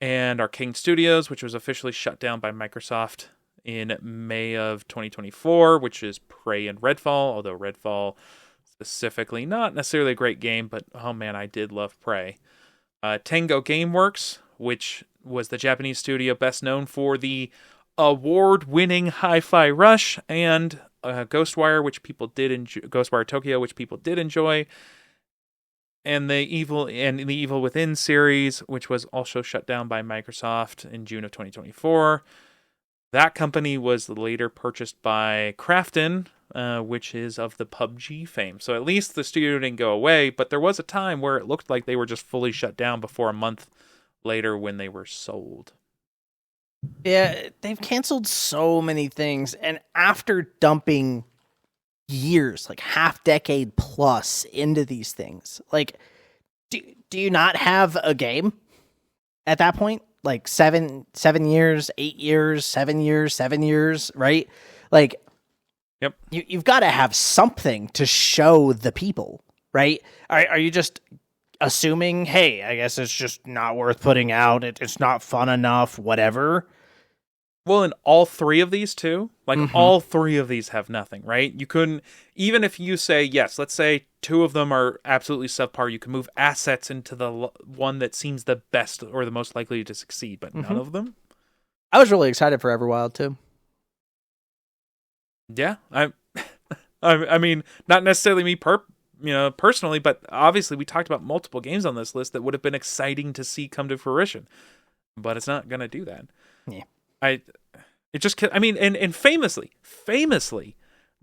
And Arcane Studios, which was officially shut down by Microsoft in May of 2024, which is Prey and Redfall, although Redfall specifically, not necessarily a great game, but oh man, I did love Prey. Tango Gameworks, which was the Japanese studio best known for the award-winning Hi-Fi Rush, and Ghostwire, which people did enjoy, Ghostwire Tokyo, which people did enjoy, and the Evil Within series, which was also shut down by Microsoft in June of 2024. That company was later purchased by Krafton, which is of the PUBG fame. So at least the studio didn't go away, but there was a time where it looked like they were just fully shut down before a month later when they were sold. Yeah, they've canceled so many things, and after dumping years, like half decade plus into these things, like do you not have a game at that point? Like 7 years, 8 years, 7 years, 7 years, right? Like, yep. You've got to have something to show the people, right? Are you just assuming, hey, I guess it's just not worth putting out, it's not fun enough, whatever? Well, in all three of these too, all three of these have nothing, right? You couldn't, even if you say, yes, let's say 2 of them are absolutely subpar, you can move assets into the one that seems the best or the most likely to succeed, but none of them? I was really excited for Everwild too. Yeah, I mean, not necessarily personally, but obviously we talked about multiple games on this list that would have been exciting to see come to fruition, but it's not going to do that. Yeah. And famously,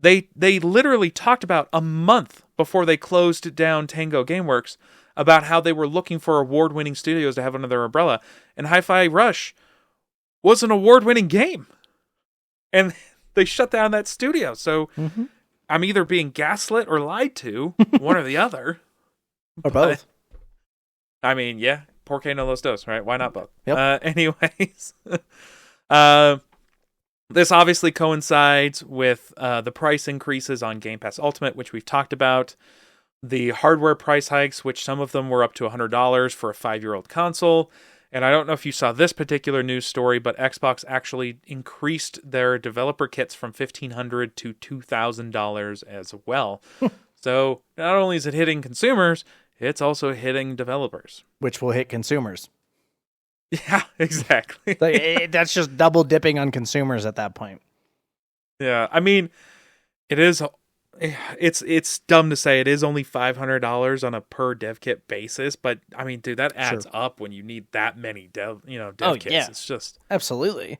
they literally talked about a month before they closed down Tango Gameworks about how they were looking for award-winning studios to have under their umbrella, and Hi-Fi Rush was an award-winning game, and they shut down that studio. So I'm either being gaslit or lied to, one or the other, or both. I mean, yeah, por qué no los dos, right? Why not both? Yep. Anyways, this obviously coincides with the price increases on Game Pass Ultimate, which we've talked about. The hardware price hikes, which some of them were up to $100 for a 5-year-old console. And I don't know if you saw this particular news story, but Xbox actually increased their developer kits from $1,500 to $2,000 as well. So not only is it hitting consumers, it's also hitting developers. Which will hit consumers. Yeah, exactly. That's just double dipping on consumers at that point. Yeah, I mean, it's dumb to say it is only $500 on a per dev kit basis, but I mean, dude, that adds up when you need that many dev kits. Yeah. It's just absolutely.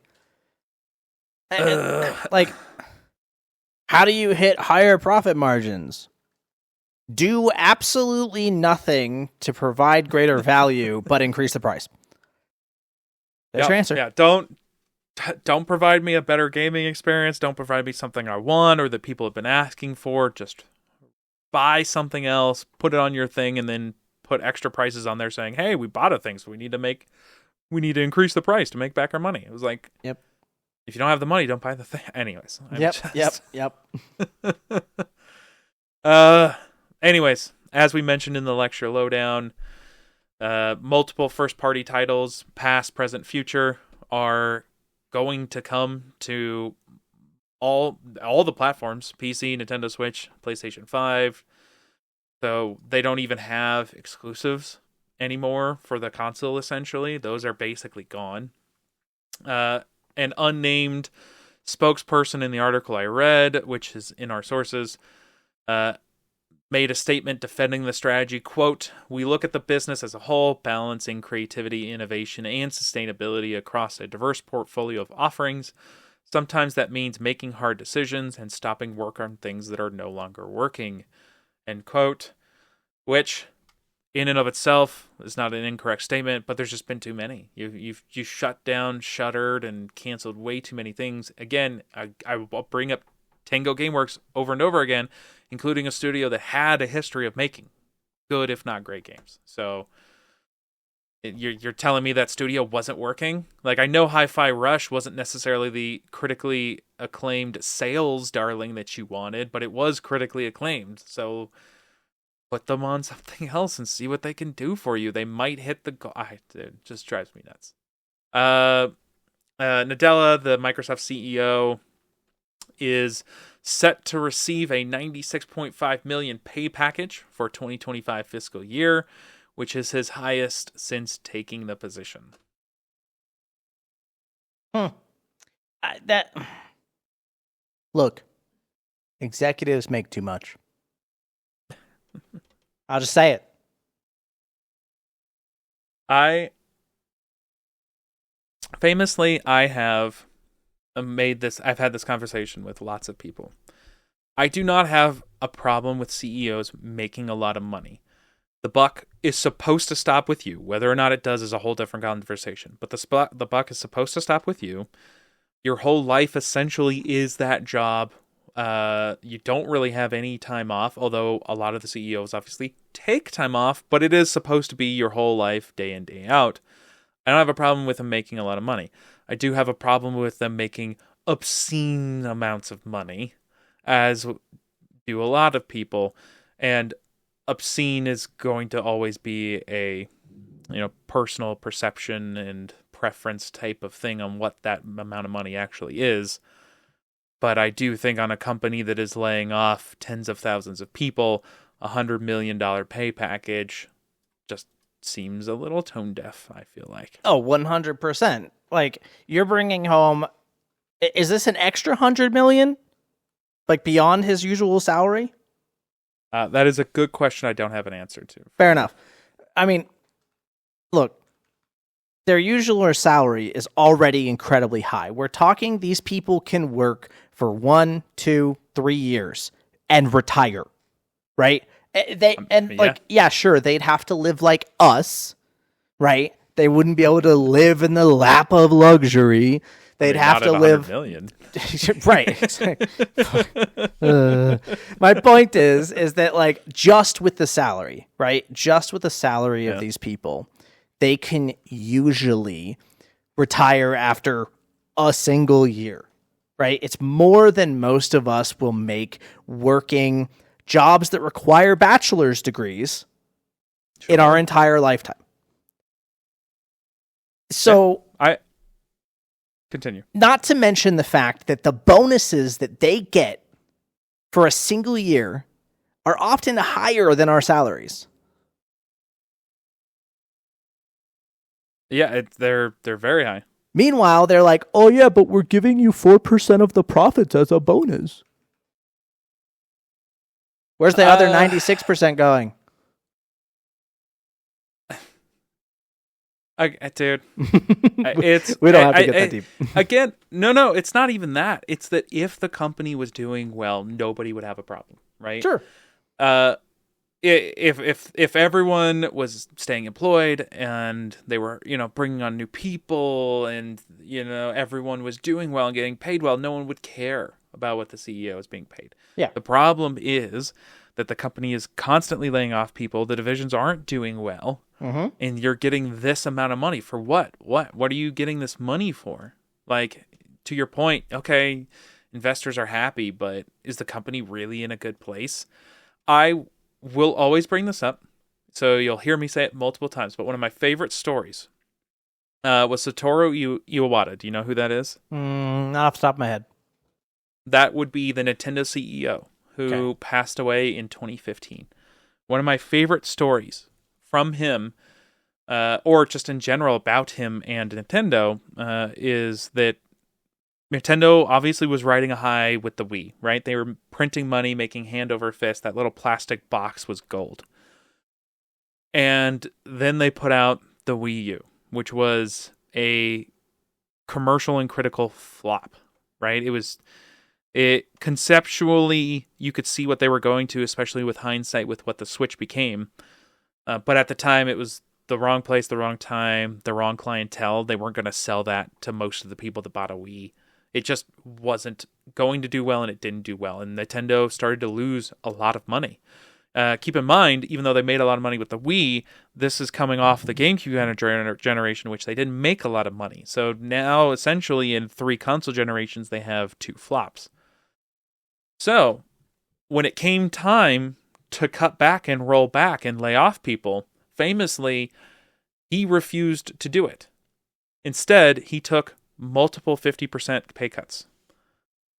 Like, how do you hit higher profit margins? Do absolutely nothing to provide greater value, but increase the price. That's your answer. Yeah, don't provide me a better gaming experience. Don't provide me something I want or that people have been asking for. Just buy something else, put it on your thing, and then put extra prices on there saying, "Hey, we bought a thing, so we need to increase the price to make back our money." It was like, yep. If you don't have the money, don't buy the thing. Anyways. Yep. Anyways, as we mentioned in the lecture Lowdown, multiple first-party titles, past, present, future, are going to come to all the platforms: PC, Nintendo Switch, PlayStation 5. So they don't even have exclusives anymore for the console, essentially. Those are basically gone. An unnamed spokesperson in the article I read, which is in our sources, made a statement defending the strategy. Quote, "We look at the business as a whole, balancing creativity, innovation, and sustainability across a diverse portfolio of offerings. Sometimes that means making hard decisions and stopping work on things that are no longer working." End quote. Which, in and of itself, is not an incorrect statement, but there's just been too many. You shut down, shuttered, and canceled way too many things. Again, I will bring up Tango Gameworks over and over again, including a studio that had a history of making good, if not great, games. So you're telling me that studio wasn't working? Like, I know Hi-Fi Rush wasn't necessarily the critically acclaimed sales darling that you wanted, but it was critically acclaimed. So put them on something else and see what they can do for you. They might hit the goal. It just drives me nuts. Nadella, the Microsoft CEO, is set to receive a $96.5 million pay package for 2025 fiscal year, which is his highest since taking the position. Look, executives make too much. I'll just say it. I have I've had this conversation with lots of people. I do not have a problem with CEOs making a lot of money. The buck is supposed to stop with you. Whether or not it does is a whole different conversation. But the buck is supposed to stop with you. Your whole life essentially is that job. You don't really have any time off, although a lot of the CEOs obviously take time off, but it is supposed to be your whole life, day in, day out. I don't have a problem with them making a lot of money. I do have a problem with them making obscene amounts of money, as do a lot of people, and obscene is going to always be a personal perception and preference type of thing on what that amount of money actually is. But I do think on a company that is laying off tens of thousands of people, $100 million pay package just seems a little tone deaf, I feel like. Oh, 100%. Like, you're bringing home... Is this an extra $100 million? Like, beyond his usual salary? That is a good question I don't have an answer to. Fair enough. I mean, look, their usual salary is already incredibly high. We're talking these people can work for 1, 2, 3 years and retire, right? Sure, they'd have to live like us, right? They wouldn't be able to live in the lap of luxury. They'd have to live million. Right. My point is that like just with the salary, right? Just with the salary of these people, they can usually retire after a single year, right? It's more than most of us will make working jobs that require bachelor's degrees in our entire lifetime. So I continue. Not to mention the fact that the bonuses that they get for a single year are often higher than our salaries. Yeah, they're very high. Meanwhile, they're like, "Oh yeah, but we're giving you 4% of the profits as a bonus." Where's the other 96% going? Dude, it's we don't have to get that deep. Again, no, it's not even that. It's that if the company was doing well, nobody would have a problem, right? Sure. If everyone was staying employed and they were, bringing on new people and, everyone was doing well and getting paid well, no one would care about what the CEO is being paid. Yeah. The problem is that the company is constantly laying off people. The divisions aren't doing well. Mm-hmm. And you're getting this amount of money for what? What are you getting this money for? Like, to your point, okay, investors are happy, but is the company really in a good place? I will always bring this up, so you'll hear me say it multiple times, but one of my favorite stories was Satoru Iwata. Do you know who that is? Not off the top of my head. That would be the Nintendo CEO who passed away in 2015. One of my favorite stories from him, or just in general about him and Nintendo, is that Nintendo obviously was riding a high with the Wii, right? They were printing money, making hand over fist. That little plastic box was gold. And then they put out the Wii U, which was a commercial and critical flop, right? It conceptually, you could see what they were going to, especially with hindsight with what the Switch became. But at the time, it was the wrong place, the wrong time, the wrong clientele. They weren't going to sell that to most of the people that bought a Wii. It just wasn't going to do well, and it didn't do well. And Nintendo started to lose a lot of money. Keep in mind, even though they made a lot of money with the Wii, this is coming off the GameCube generation, which they didn't make a lot of money. So now, essentially, in 3 console generations, they have 2 flops. So, when it came time to cut back and roll back and lay off people, famously, he refused to do it. Instead, he took multiple 50% pay cuts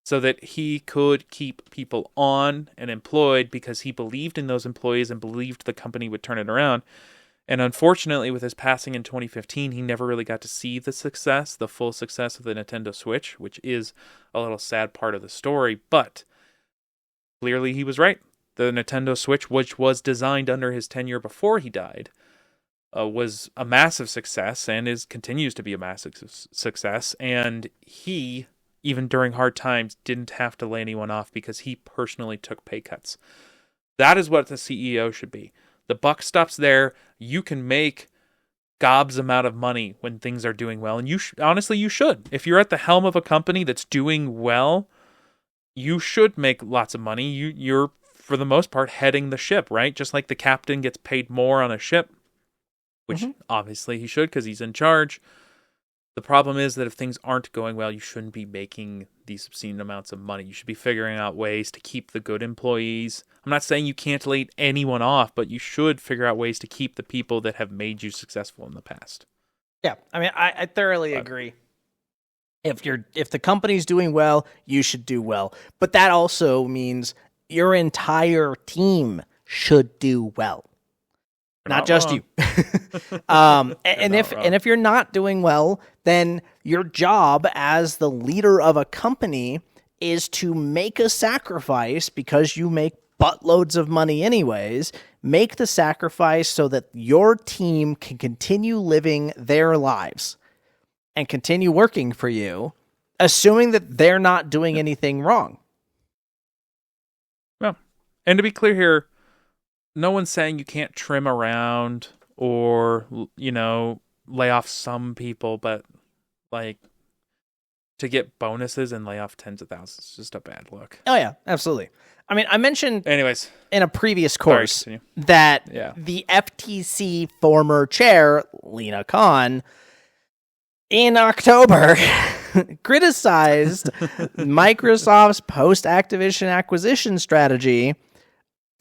so that he could keep people on and employed because he believed in those employees and believed the company would turn it around. And unfortunately, with his passing in 2015, he never really got to see the full success of the Nintendo Switch, which is a little sad part of the story, but clearly he was right. The Nintendo Switch, which was designed under his tenure before he died, was a massive success and continues to be a massive success. And he, even during hard times, didn't have to lay anyone off because he personally took pay cuts. That is what the CEO should be. The buck stops there. You can make gobs amount of money when things are doing well. And honestly, you should. If you're at the helm of a company that's doing well, you should make lots of money. You're, for the most part, heading the ship, right? Just like the captain gets paid more on a ship, which obviously he should because he's in charge. The problem is that if things aren't going well, you shouldn't be making these obscene amounts of money. You should be figuring out ways to keep the good employees. I'm not saying you can't lay anyone off, but you should figure out ways to keep the people that have made you successful in the past. Yeah, I mean, I thoroughly agree. If the company's doing well, you should do well. But that also means your entire team should do well. Not just wrong. You. And if you're not doing well, then your job as the leader of a company is to make a sacrifice because you make buttloads of money anyways. Make the sacrifice so that your team can continue living their lives and continue working for you, assuming that they're not doing anything wrong. Well, and to be clear here, no one's saying you can't trim around or, lay off some people, but like to get bonuses and lay off tens of thousands is just a bad look. Oh yeah, absolutely. I mean, I mentioned anyways in a previous course sorry, that the FTC former chair, Lena Khan, in October criticized Microsoft's post-Activision acquisition strategy,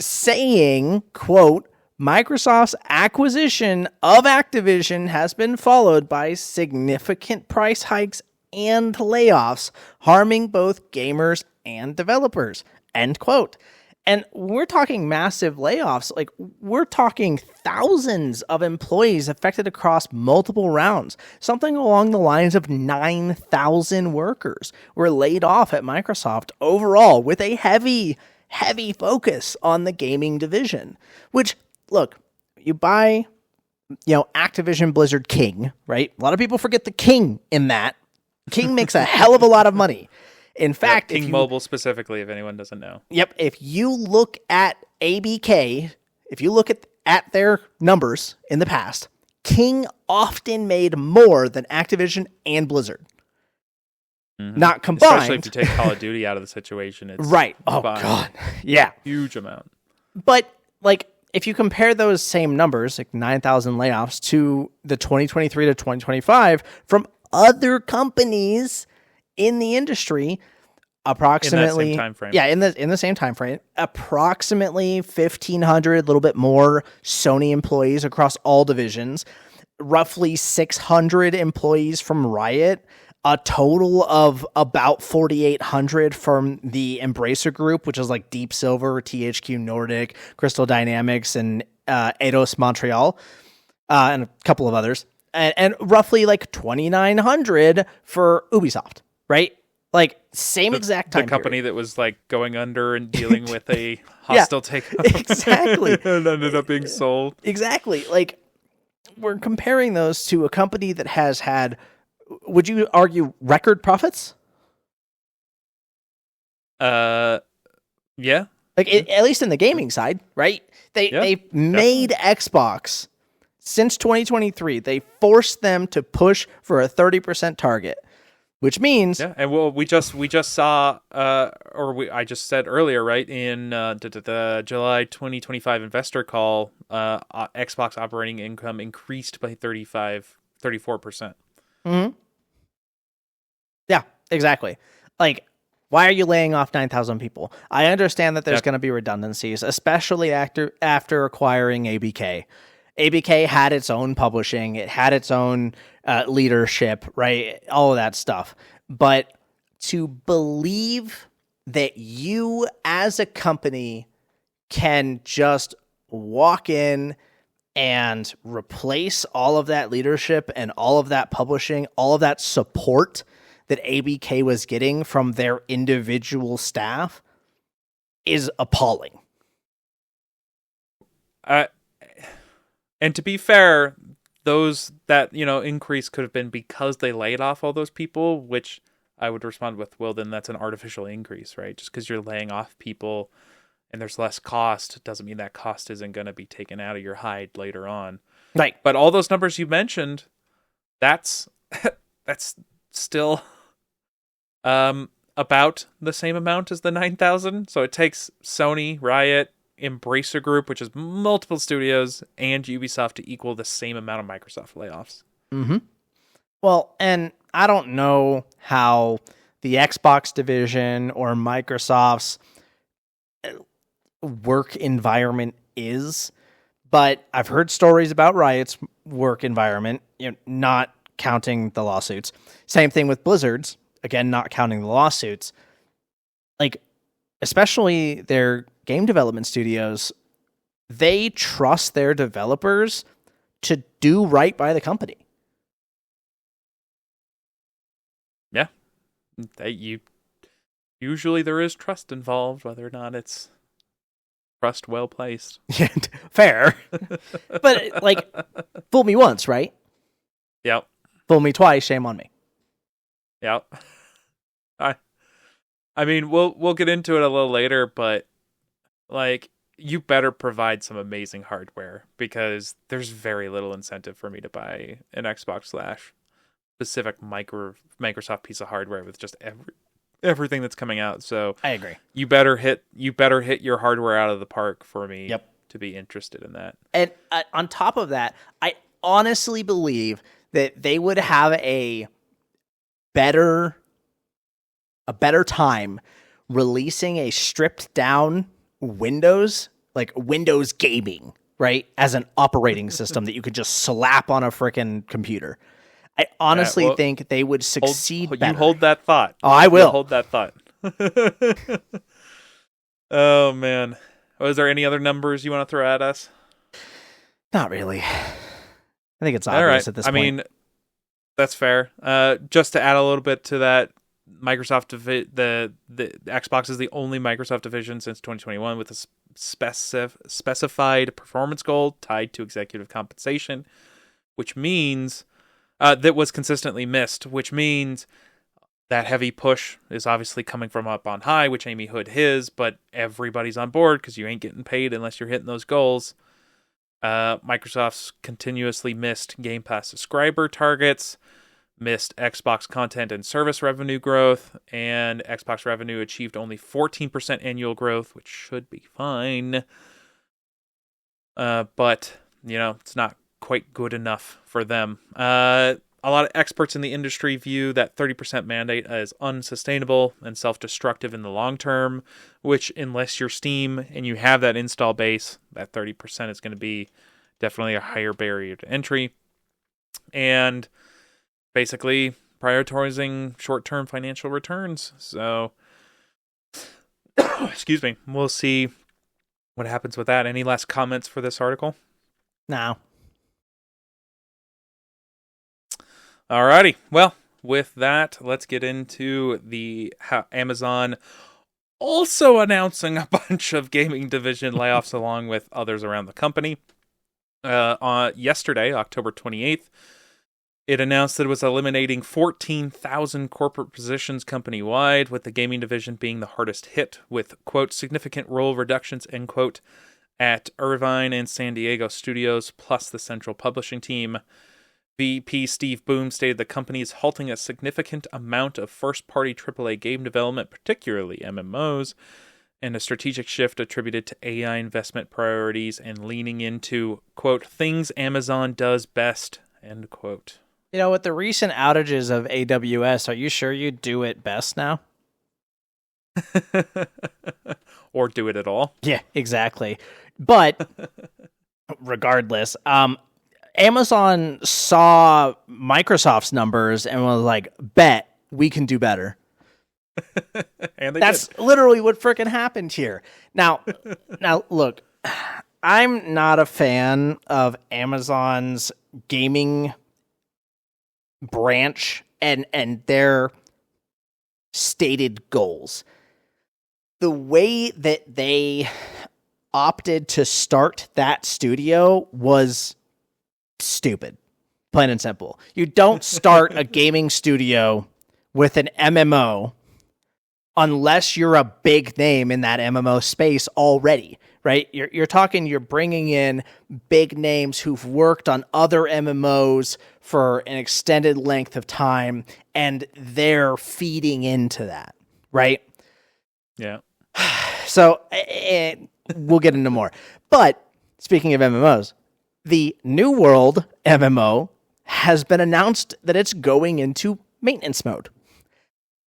saying, quote, Microsoft's acquisition of Activision has been followed by significant price hikes and layoffs, harming both gamers and developers, end quote. And we're talking massive layoffs. Like, we're talking thousands of employees affected across multiple rounds. Something along the lines of 9,000 workers were laid off at Microsoft overall, with a heavy focus on the gaming division. Which, look, you buy, Activision Blizzard King, right? A lot of people forget the King in that. King makes a hell of a lot of money. In fact, King Mobile specifically, if anyone doesn't know. Yep. If you look at ABK, if you look at their numbers in the past, King often made more than Activision and Blizzard. Mm-hmm. Not combined. Especially if you take Call of Duty out of the situation. It's right. Oh, God. Yeah. Huge amount. But, if you compare those same numbers, 9,000 layoffs, to the 2023 to 2025 from other companies in the industry, approximately in that same time frame. Yeah, in the same time frame, approximately 1,500, a little bit more Sony employees across all divisions, roughly 600 employees from Riot, a total of about 4,800 from the Embracer Group, which is like Deep Silver, THQ Nordic, Crystal Dynamics, and Eidos Montreal, and a couple of others. And roughly 2,900 for Ubisoft, right? Same exact time. The company period. That was going under and dealing with a hostile takeover. Exactly. And ended up being sold. Exactly. We're comparing those to a company that has had, would you argue, record profits? Yeah. At least in the gaming side, right? They made Xbox. Since 2023, they forced them to push for a 30% target, which means and we just saw I just said earlier, right, in the July 2025 investor call, Xbox operating income increased by 34%. Mm-hmm. Yeah, exactly. Why are you laying off 9,000 people? I understand that there's going to be redundancies, especially after acquiring ABK. ABK had its own publishing, it had its own leadership, right? All of that stuff. But to believe that you as a company can just walk in and replace all of that leadership and all of that publishing, all of that support that ABK was getting from their individual staff is appalling. And to be fair, that increase could have been because they laid off all those people, which I would respond with, well, then that's an artificial increase, right? Just because you're laying off people and there's less cost doesn't mean that cost isn't going to be taken out of your hide later on. Right. But all those numbers you mentioned, that's still about the same amount as the 9,000. So it takes Sony, Riot, Embracer Group, which is multiple studios, and Ubisoft to equal the same amount of Microsoft layoffs. Mm-hmm. Well, and I don't know how the Xbox division or Microsoft's work environment is, but I've heard stories about Riot's work environment, not counting the lawsuits. Same thing with Blizzard's, again, not counting the lawsuits. Especially their game development studios, they trust their developers to do right by the company. Yeah. Usually there is trust involved, whether or not it's Trust well placed. Fair. But, like, fool me once, right? Yep. Fool me twice, shame on me. Yep. I mean, we'll get into it a little later, but, like, you better provide some amazing hardware, because there's very little incentive for me to buy an Xbox / specific Microsoft piece of hardware with just everything that's coming out. So I agree. You better hit your hardware out of the park for me to be interested in that. And on top of that, I honestly believe that they would have a better time releasing a stripped down Windows, like Windows gaming, right, as an operating system that you could just slap on a freaking computer. I honestly think they would succeed better. You hold that thought. Oh, I will. Hold that thought. Oh, man. Was there any other numbers you want to throw at us? Not really. I think it's obvious at this point. I mean, that's fair. Just to add a little bit to that, Microsoft, the Xbox is the only Microsoft division since 2021 with a specified performance goal tied to executive compensation, which means that was consistently missed, which means that heavy push is obviously coming from up on high, which Amy Hood his, but everybody's on board because you ain't getting paid unless you're hitting those goals. Microsoft's continuously missed Game Pass subscriber targets, missed Xbox content and service revenue growth, and Xbox revenue achieved only 14% annual growth, which should be fine. But, it's not quite good enough for them. A lot of experts in the industry view that 30% mandate as unsustainable and self-destructive in the long term, which, unless you're Steam and you have that install base, that 30% is going to be definitely a higher barrier to entry. And basically prioritizing short-term financial returns. So, excuse me, we'll see what happens with that. Any last comments for this article? No. Alrighty. Well, with that, let's get into Amazon also announcing a bunch of gaming division layoffs along with others around the company. Yesterday, October 28th, it announced that it was eliminating 14,000 corporate positions company-wide, with the gaming division being the hardest hit, with, quote, significant role reductions, end quote, at Irvine and San Diego studios, plus the central publishing team. VP Steve Boom stated the company is halting a significant amount of first-party AAA game development, particularly MMOs, and a strategic shift attributed to AI investment priorities and leaning into, quote, things Amazon does best, end quote. With the recent outages of AWS, are you sure you do it best now? Or do it at all? Yeah, exactly. But regardless, Amazon saw Microsoft's numbers and was like, bet we can do better. And that's did. Literally what freaking happened here. Now look, I'm not a fan of Amazon's gaming branch and their stated goals. The way that they opted to start that studio was stupid, plain and simple. You don't start a gaming studio with an MMO unless you're a big name in that MMO space already, right? You're bringing in big names who've worked on other MMOs for an extended length of time, and they're feeding into that, right? Yeah. So we'll get into more. But speaking of MMOs, the New World MMO has been announced that it's going into maintenance mode.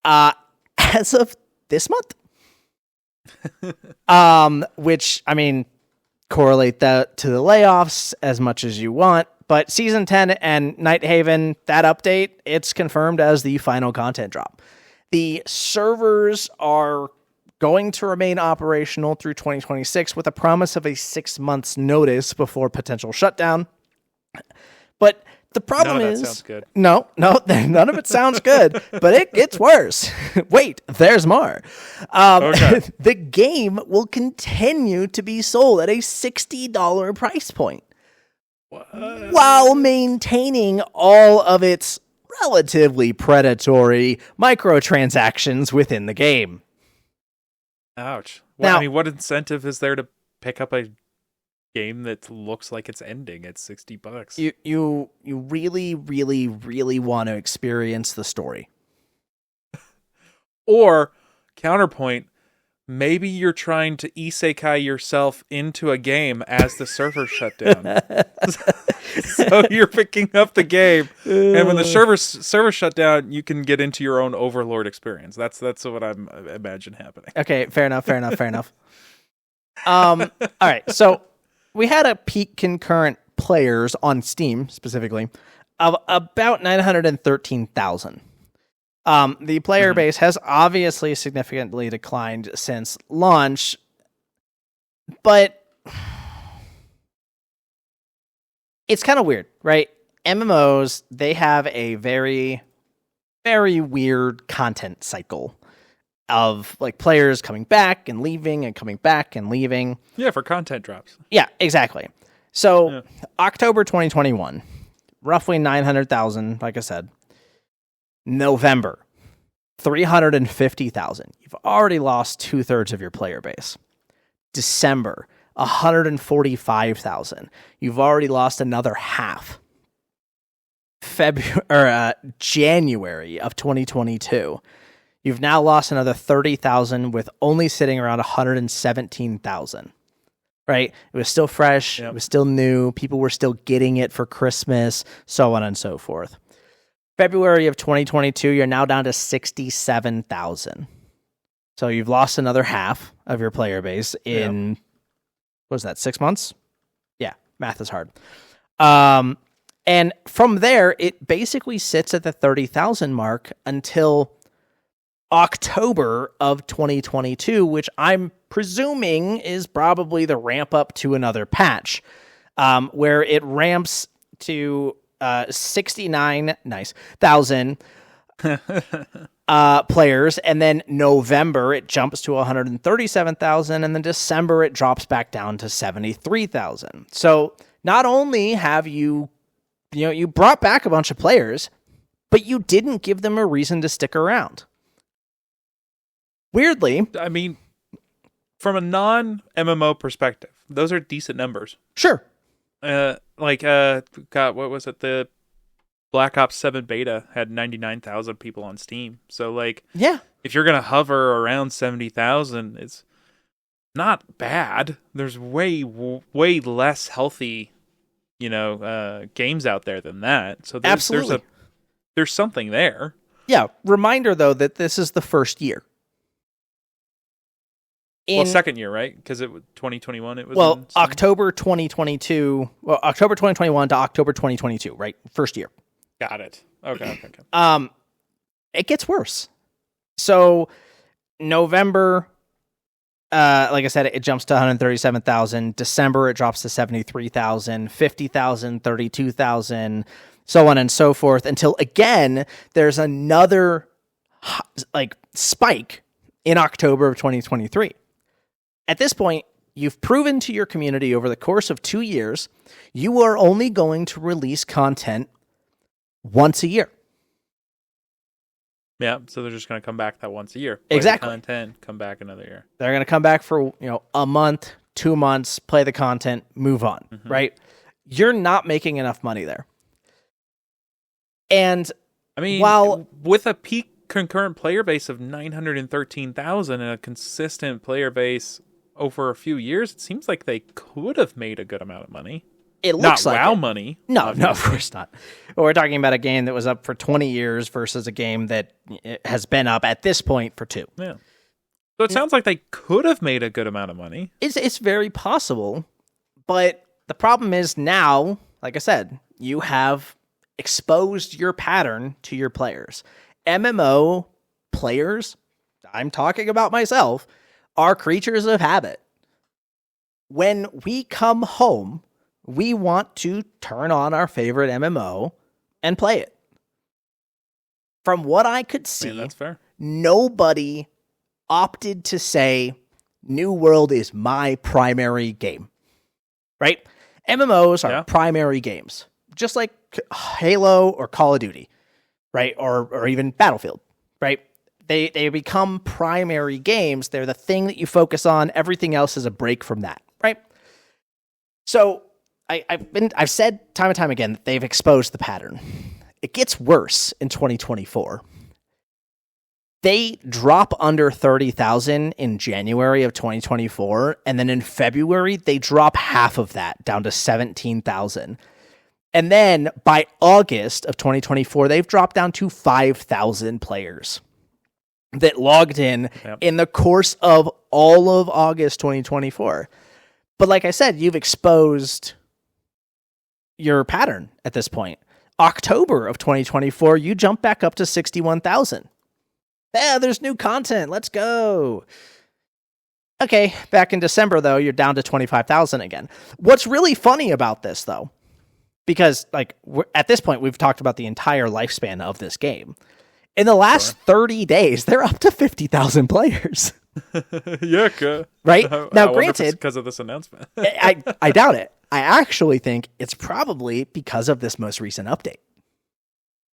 As of this month. Which, I mean, correlate that to the layoffs as much as you want. But Season 10 and Nighthaven, that update, it's confirmed as the final content drop. The servers are going to remain operational through 2026 with a promise of a 6 months notice before potential shutdown. But The problem None of is, that sounds good. no, none of it sounds good, but it gets worse. Wait, there's more. Okay. The game will continue to be sold at a $60 price point while maintaining all of its relatively predatory microtransactions within the game. Ouch. Well, Now- I mean, what incentive is there to pick up a game that looks like it's ending at $60? You really, really, really want to experience the story. Or, counterpoint, maybe you're trying to isekai yourself into a game as the server shut down. So you're picking up the game, and when the server shut down, you can get into your own Overlord experience. That's what I imagine happening. Okay, fair enough. All right, so we had a peak concurrent players on Steam specifically of about 913,000. The player base has obviously significantly declined since launch, but it's kind of weird, right? MMOs, they have a very, very weird content cycle of like players coming back and leaving and coming back and leaving. Yeah, for content drops. Yeah, exactly. So October 2021, roughly 900,000, like I said. November, 350,000. You've already lost 2/3 of your player base. December, 145,000. You've already lost another half. January of 2022. You've now lost another 30,000 with only sitting around 117,000. Right? It was still fresh. Yep. It was still new. People were still getting it for Christmas, so on and so forth. February of 2022, you're now down to 67,000. So you've lost another half of your player base in, what was that, 6 months? Yeah, math is hard. And from there, it basically sits at the 30,000 mark until October of 2022, which I'm presuming is probably the ramp up to another patch, where it ramps to 69,000 players, and then November it jumps to 137,000, and then December it drops back down to 73,000. So not only have you brought back a bunch of players, but you didn't give them a reason to stick around. Weirdly, I mean, from a non-MMO perspective, those are decent numbers. Sure. God, what was it? The Black Ops 7 beta had 99,000 people on Steam. So, like, yeah, if you're gonna hover around 70,000, it's not bad. There's way less healthy, games out there than that. So absolutely, there's something there. Yeah. Reminder though that this is the first year. Second year, right? Because it was 2021. It was October 2022. Well, October 2021 to October 2022, right? First year. Got it. Okay. It gets worse. So November, like I said, it jumps to 137,000. December, it drops to 73,000, 50,000, 32,000, so on and so forth, until again there's another spike in October of 2023. At this point, you've proven to your community over the course of 2 years, you are only going to release content once a year. Yeah, so they're just going to come back that once a year. Exactly. Play the content, come back another year. They're going to come back for, a month, 2 months, play the content, move on, right? You're not making enough money there. And I mean, with a peak concurrent player base of 913,000 and a consistent player base over a few years, it seems like they could have made a good amount of money. It looks not like WoW it. money. No, of course not. We're talking about a game that was up for 20 years versus a game that has been up at this point for 2. Yeah. So it sounds like they could have made a good amount of money. It's very possible, but the problem is now, like I said, you have exposed your pattern to your players. MMO players, I'm talking about myself, are creatures of habit. When we come home, we want to turn on our favorite MMO, and play it. From what I could see, Man, that's fair. Nobody opted to say New World is my primary game, right? MMOs are primary games, just like Halo or Call of Duty, right? Or even Battlefield, right? They become primary games. They're the thing that you focus on. Everything else is a break from that, right? So I've said time and time again that they've exposed the pattern. It gets worse in 2024. They drop under 30,000 in January of 2024, and then in February, they drop half of that down to 17,000. And then by August of 2024, they've dropped down to 5,000 players that logged in the course of all of August 2024. But like I said, you've exposed your pattern at this point. October of 2024, you jump back up to 61,000. Yeah, there's new content. Let's go. Okay, back in December, though, you're down to 25,000 again. What's really funny about this, though, because like at this point, we've talked about the entire lifespan of this game. In the last 30 days, they're up to 50,000 players. Yeah, right? Now, granted, because of this announcement. I doubt it. I actually think it's probably because of this most recent update.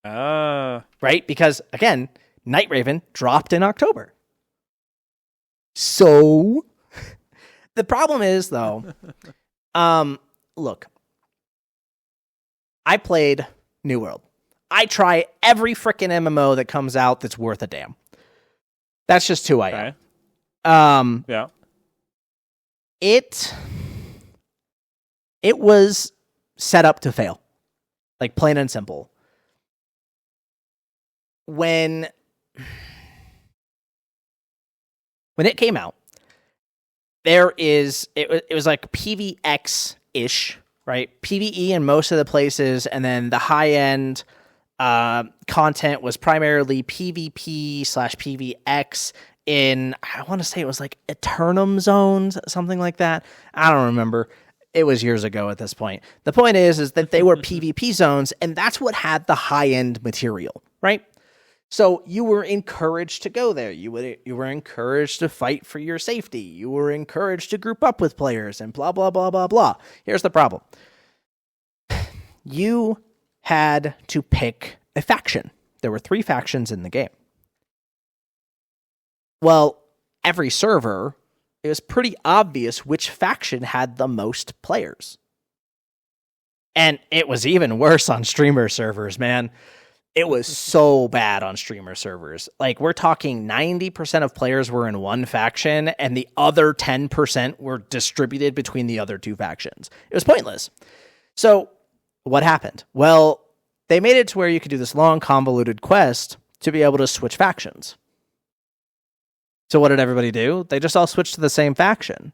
Right? Because, again, Night Raven dropped in October. So, the problem is, though, look, I played New World. I try every frickin' MMO that comes out that's worth a damn. That's just who I am. Yeah. It was set up to fail. Like, plain and simple. When it came out, it was like PvX-ish, right? PvE in most of the places, and then the high-end content was primarily PvP/PvX in, I want to say it was like Eternum zones, something like that. I don't remember. It was years ago at this point. The point is that they were PvP zones, and that's what had the high-end material, right? So you were encouraged to go there. You were encouraged to fight for your safety. You were encouraged to group up with players and blah, blah, blah, blah, blah. Here's the problem. You had to pick a faction. There were 3 factions in the game. Well, every server, it was pretty obvious which faction had the most players. And it was even worse on streamer servers, man. It was so bad on streamer servers. Like, we're talking 90% of players were in one faction, and the other 10% were distributed between the other 2 factions. It was pointless. So, what happened? Well, they made it to where you could do this long, convoluted quest to be able to switch factions. So what did everybody do? They just all switched to the same faction.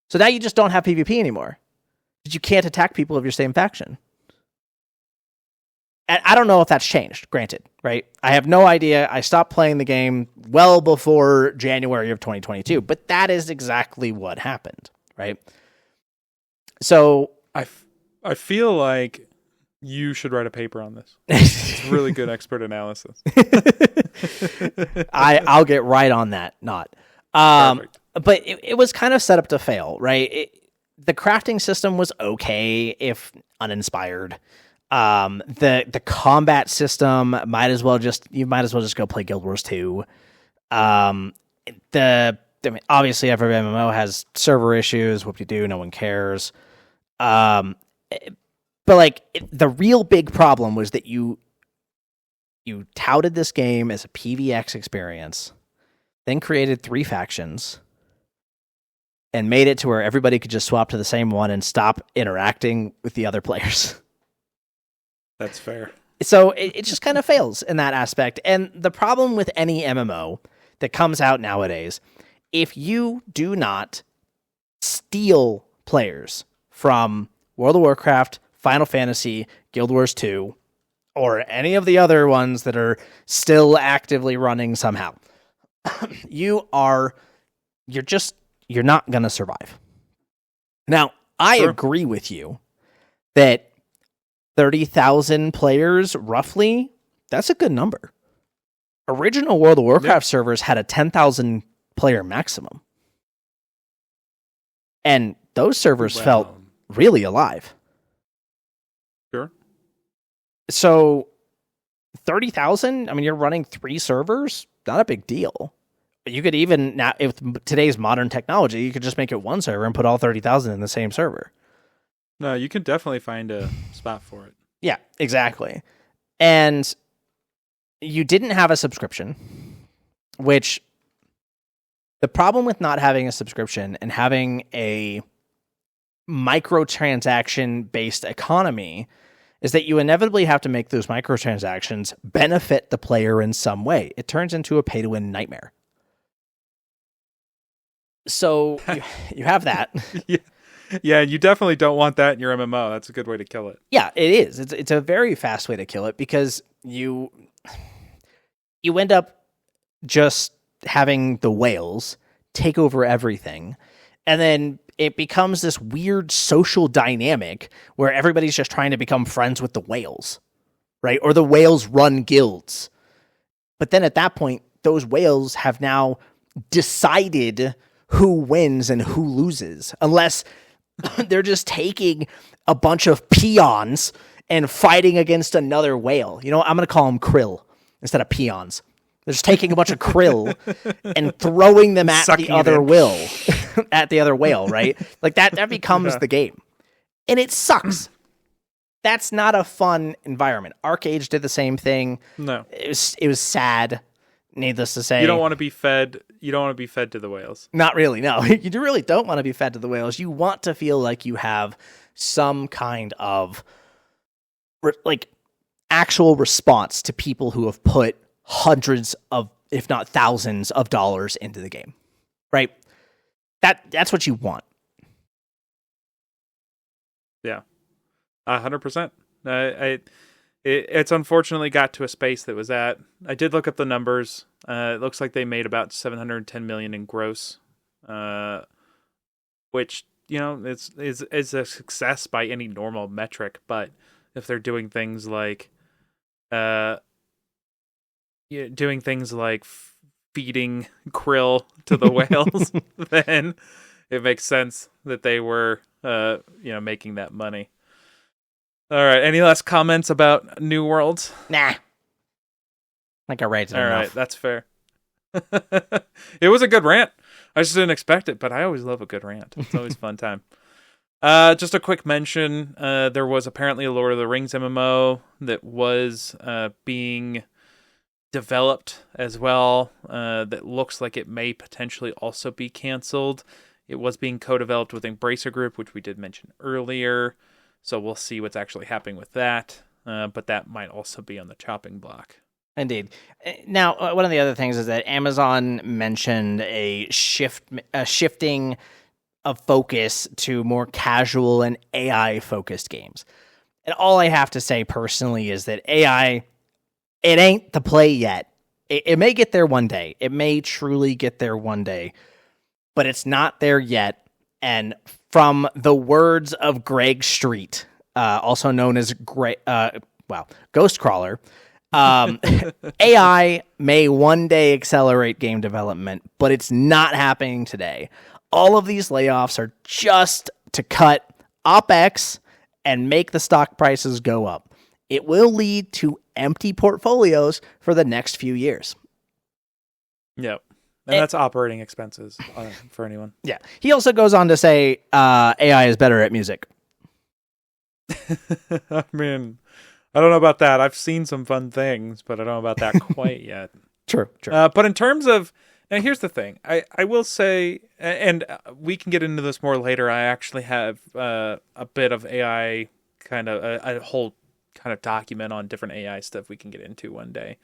So now you just don't have PvP anymore. Because you can't attack people of your same faction. And I don't know if that's changed, granted, right? I have no idea. I stopped playing the game well before January of 2022, but that is exactly what happened, right? So I feel like you should write a paper on this. It's really good expert analysis. I'll get right on that. But it was kind of set up to fail, right? The crafting system was okay, if uninspired. The combat system might as well just go play Guild Wars 2. Obviously every MMO has server issues. Whoop-de-doo, no one cares. But like the real big problem was that you touted this game as a PvX experience, then created 3 factions, and made it to where everybody could just swap to the same one and stop interacting with the other players. That's fair. So it just kind of fails in that aspect. And the problem with any MMO that comes out nowadays, if you do not steal players from World of Warcraft, Final Fantasy, Guild Wars 2, or any of the other ones that are still actively running somehow, you're not going to survive. Now, I agree with you that 30,000 players, roughly. That's a good number. Original World of Warcraft servers had a 10,000 player maximum. And those servers felt really alive. Sure. So 30,000, I mean, you're running 3 servers, not a big deal. But you could even, now, with today's modern technology, you could just make it one server and put all 30,000 in the same server. No, you can definitely find a spot for it. Yeah, exactly. And you didn't have a subscription, which the problem with not having a subscription and having a microtransaction-based economy is that you inevitably have to make those microtransactions benefit the player in some way. It turns into a pay-to-win nightmare. So you have that. Yeah, you definitely don't want that in your MMO. That's a good way to kill it. Yeah, it is. It's a very fast way to kill it because you end up just having the whales take over everything, and then it becomes this weird social dynamic where everybody's just trying to become friends with the whales, right? Or the whales run guilds. But then at that point, those whales have now decided who wins and who loses, unless they're just taking a bunch of peons and fighting against another whale. You know, I'm going to call them krill instead of peons. They're just taking a bunch of krill and throwing them at the other whale, at the other whale, right? Like that becomes the game. And it sucks. That's not a fun environment. Arcade did the same thing. No. It was sad, needless to say. You don't want to be fed. You don't want to be fed to the whales. Not really, no. You really don't want to be fed to the whales. You want to feel like you have some kind of actual response to people who have put hundreds of, if not thousands of dollars into the game, right? That's what you want. Yeah, 100%. It's unfortunately got to a space that was at. I did look up the numbers. It looks like they made about $710 million in gross, which, you know, is a success by any normal metric. But if they're doing things like, feeding krill to the whales, then it makes sense that they were, making that money. All right. Any last comments about New Worlds? Nah. Like I rated it enough. All right. That's fair. It was a good rant. I just didn't expect it, but I always love a good rant. It's always a fun time. Just a quick mention. There was apparently a Lord of the Rings MMO that was being developed as well. That looks like it may potentially also be canceled. It was being co-developed with Embracer Group, which we did mention earlier. So we'll see what's actually happening with that. But that might also be on the chopping block. Indeed. Now, one of the other things is that Amazon mentioned a shifting of focus to more casual and AI-focused games. And all I have to say personally is that AI, it ain't the play yet. It may get there one day. It may truly get there one day. But it's not there yet. And from the words of Greg Street, also known as Ghostcrawler, AI may one day accelerate game development, but it's not happening today. All of these layoffs are just to cut OpEx and make the stock prices go up. It will lead to empty portfolios for the next few years. Yep. And that's operating expenses for anyone. Yeah. He also goes on to say AI is better at music. I mean, I don't know about that. I've seen some fun things, but I don't know about that quite yet. True. But in terms of, now here's the thing. I will say, and we can get into this more later, I actually have a bit of AI, kind of a whole kind of document on different AI stuff we can get into one day.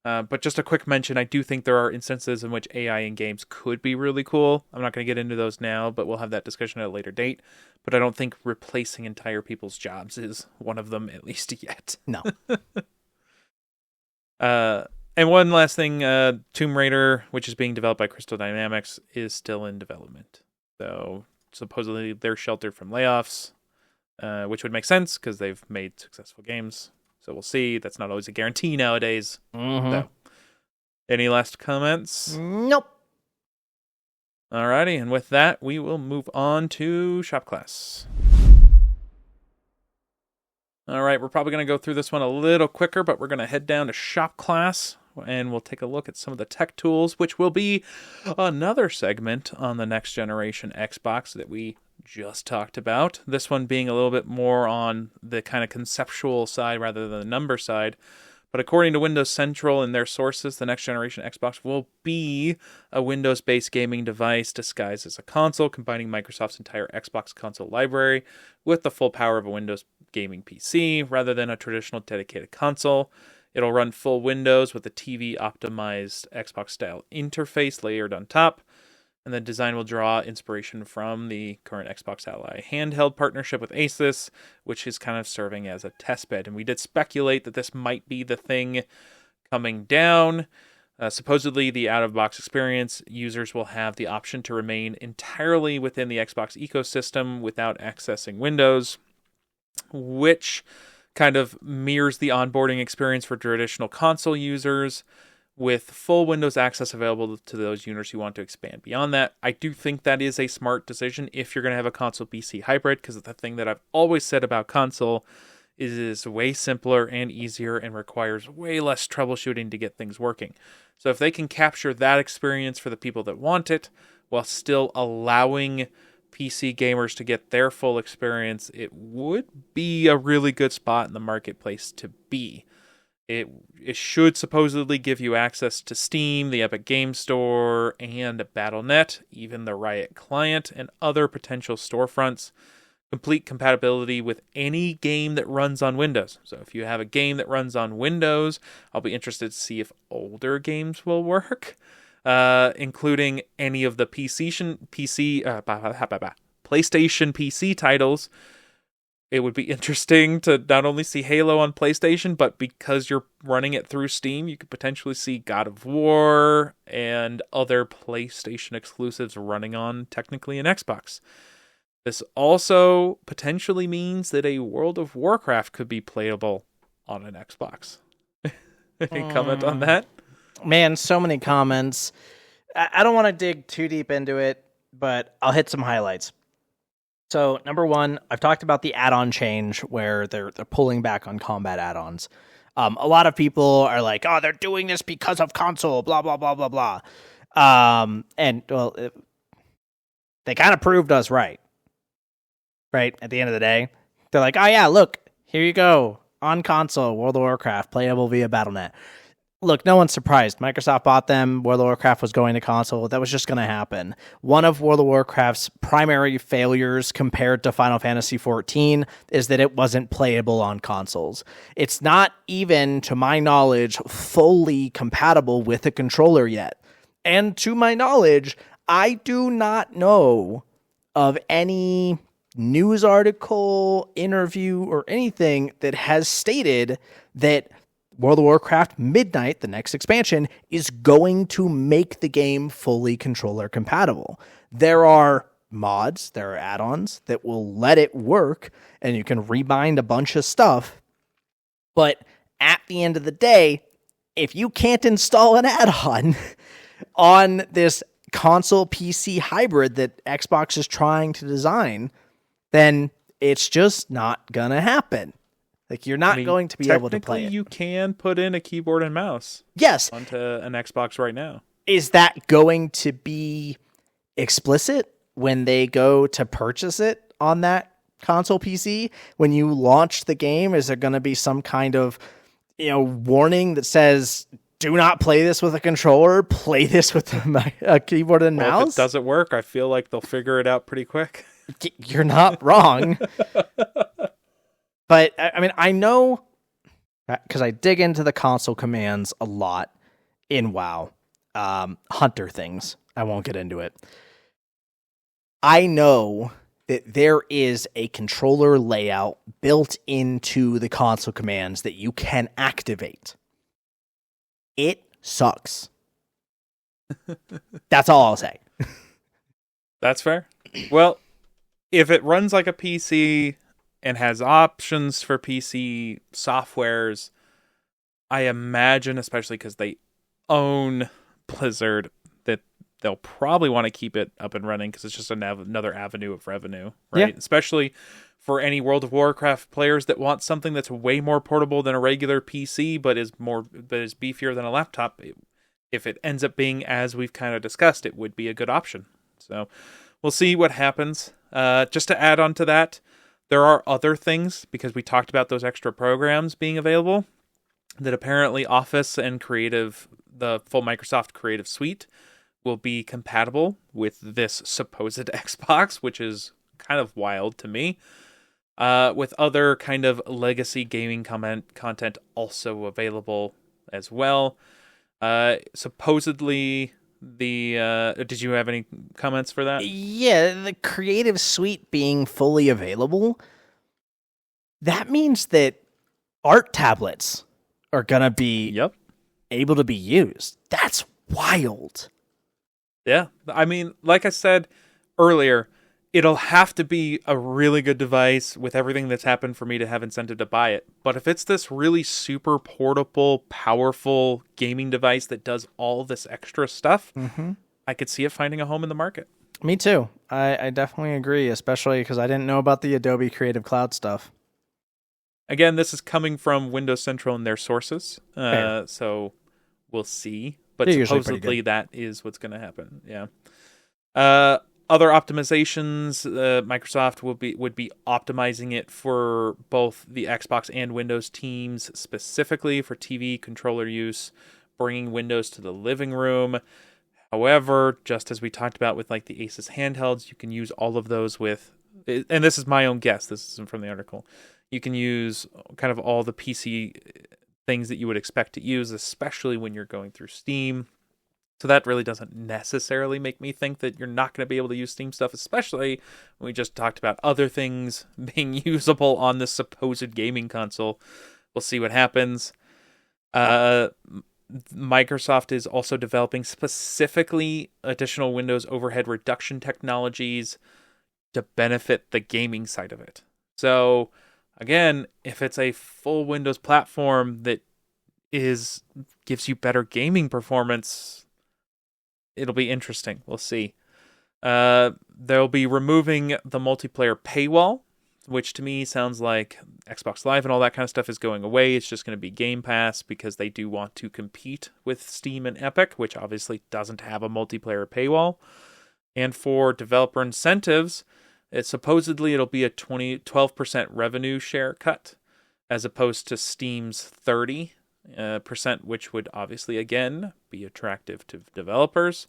But just a quick mention, I do think there are instances in which AI in games could be really cool. I'm not going to get into those now, but we'll have that discussion at a later date. But I don't think replacing entire people's jobs is one of them, at least yet. No. And one last thing, Tomb Raider, which is being developed by Crystal Dynamics, is still in development. So supposedly they're sheltered from layoffs. which would make sense because they've made successful games. So we'll see. That's not always a guarantee nowadays. So, any last comments? Nope. Alrighty, and with that, we will move on to shop class. Alright, we're probably going to go through this one a little quicker, but we're going to head down to shop class, and we'll take a look at some of the tech tools, which will be another segment on the next generation Xbox that we just talked about. This one being a little bit more on the kind of conceptual side rather than the number side. But according to Windows Central and their sources, the next generation Xbox will be a Windows-based gaming device disguised as a console, combining Microsoft's entire Xbox console library with the full power of a Windows gaming PC rather than a traditional dedicated console. It'll run full Windows with a TV-optimized Xbox-style interface layered on top. And the design will draw inspiration from the current Xbox Ally handheld partnership with Asus, which is kind of serving as a testbed. And we did speculate that this might be the thing coming down. Supposedly, the out-of-box experience, users will have the option to remain entirely within the Xbox ecosystem without accessing Windows, which kind of mirrors the onboarding experience for traditional console users, with full Windows access available to those users who want to expand beyond that. I do think that is a smart decision if you're going to have a console PC hybrid, because the thing that I've always said about console is it is way simpler and easier and requires way less troubleshooting to get things working. So if they can capture that experience for the people that want it, while still allowing PC gamers to get their full experience, it would be a really good spot in the marketplace to be. It should supposedly give you access to Steam, the Epic Game Store, and Battle.net, even the Riot client, and other potential storefronts. Complete compatibility with any game that runs on Windows. So if you have a game that runs on Windows, I'll be interested to see if older games will work, including any of the PlayStation PC titles. It would be interesting to not only see Halo on PlayStation, but because you're running it through Steam, you could potentially see God of War and other PlayStation exclusives running on technically an Xbox. This also potentially means that a World of Warcraft could be playable on an Xbox. Any comment on that? Man, so many comments. I don't want to dig too deep into it, but I'll hit some highlights. So, number one, I've talked about the add-on change where they're pulling back on combat add-ons. A lot of people are like, oh, they're doing this because of console, blah, blah, blah, blah, blah. And, well, they kind of proved us right. Right? At the end of the day. They're like, oh, yeah, look, here you go. On console, World of Warcraft, playable via Battle.net. Look, no one's surprised. Microsoft bought them. World of Warcraft was going to console. That was just going to happen. One of World of Warcraft's primary failures compared to Final Fantasy XIV is that it wasn't playable on consoles. It's not even, to my knowledge, fully compatible with a controller yet. And to my knowledge, I do not know of any news article, interview, or anything that has stated that World of Warcraft Midnight, the next expansion, is going to make the game fully controller compatible. There are mods, there are add-ons that will let it work, and you can rebind a bunch of stuff. But at the end of the day, if you can't install an add-on on this console PC hybrid that Xbox is trying to design, then it's just not gonna happen. Like, you're not going to be able to play it. Technically, you can put in a keyboard and mouse. Yes. Onto an Xbox right now. Is that going to be explicit when they go to purchase it on that console PC? When you launch the game, is there going to be some kind of, warning that says, do not play this with a controller, play this with a keyboard and mouse? If it doesn't work, I feel like they'll figure it out pretty quick. You're not wrong. But, I mean, I know, because I dig into the console commands a lot in WoW. Hunter things. I won't get into it. I know that there is a controller layout built into the console commands that you can activate. It sucks. That's all I'll say. That's fair. Well, if it runs like a PC and has options for PC softwares, I imagine, especially because they own Blizzard, that they'll probably want to keep it up and running because it's just another avenue of revenue, right? Yeah. Especially for any World of Warcraft players that want something that's way more portable than a regular PC, but is beefier than a laptop. If it ends up being as we've kind of discussed, it would be a good option. So we'll see what happens. Just to add on to that, there are other things, because we talked about those extra programs being available, that apparently Office and Creative, the full Microsoft Creative Suite, will be compatible with this supposed Xbox, which is kind of wild to me. With other kind of legacy gaming content also available as well. Supposedly, did you have any comments for that? Yeah, the Creative Suite being fully available, that means that art tablets are going to be able to be used. That's wild. Yeah. I mean, like I said earlier, it'll have to be a really good device with everything that's happened for me to have incentive to buy it. But if it's this really super portable, powerful gaming device that does all this extra stuff, I could see it finding a home in the market. Me too. I definitely agree, especially because I didn't know about the Adobe Creative Cloud stuff. Again, this is coming from Windows Central and their sources, so we'll see. But They're supposedly that is what's going to happen. Yeah. Other optimizations, Microsoft would be optimizing it for both the Xbox and Windows teams, specifically for TV controller use, bringing Windows to the living room. However, just as we talked about with like the Asus handhelds, you can use all of those with, and this is my own guess, this isn't from the article, you can use kind of all the PC things that you would expect to use, especially when you're going through Steam. So that really doesn't necessarily make me think that you're not going to be able to use Steam stuff, especially when we just talked about other things being usable on this supposed gaming console. We'll see what happens. Microsoft is also developing specifically additional Windows overhead reduction technologies to benefit the gaming side of it. So again, if it's a full Windows platform that gives you better gaming performance, it'll be interesting. We'll see. They'll be removing the multiplayer paywall, which to me sounds like Xbox Live and all that kind of stuff is going away. It's just going to be Game Pass because they do want to compete with Steam and Epic, which obviously doesn't have a multiplayer paywall. And for developer incentives, supposedly it'll be a 12% revenue share cut as opposed to Steam's 30%, which would obviously, again, be attractive to developers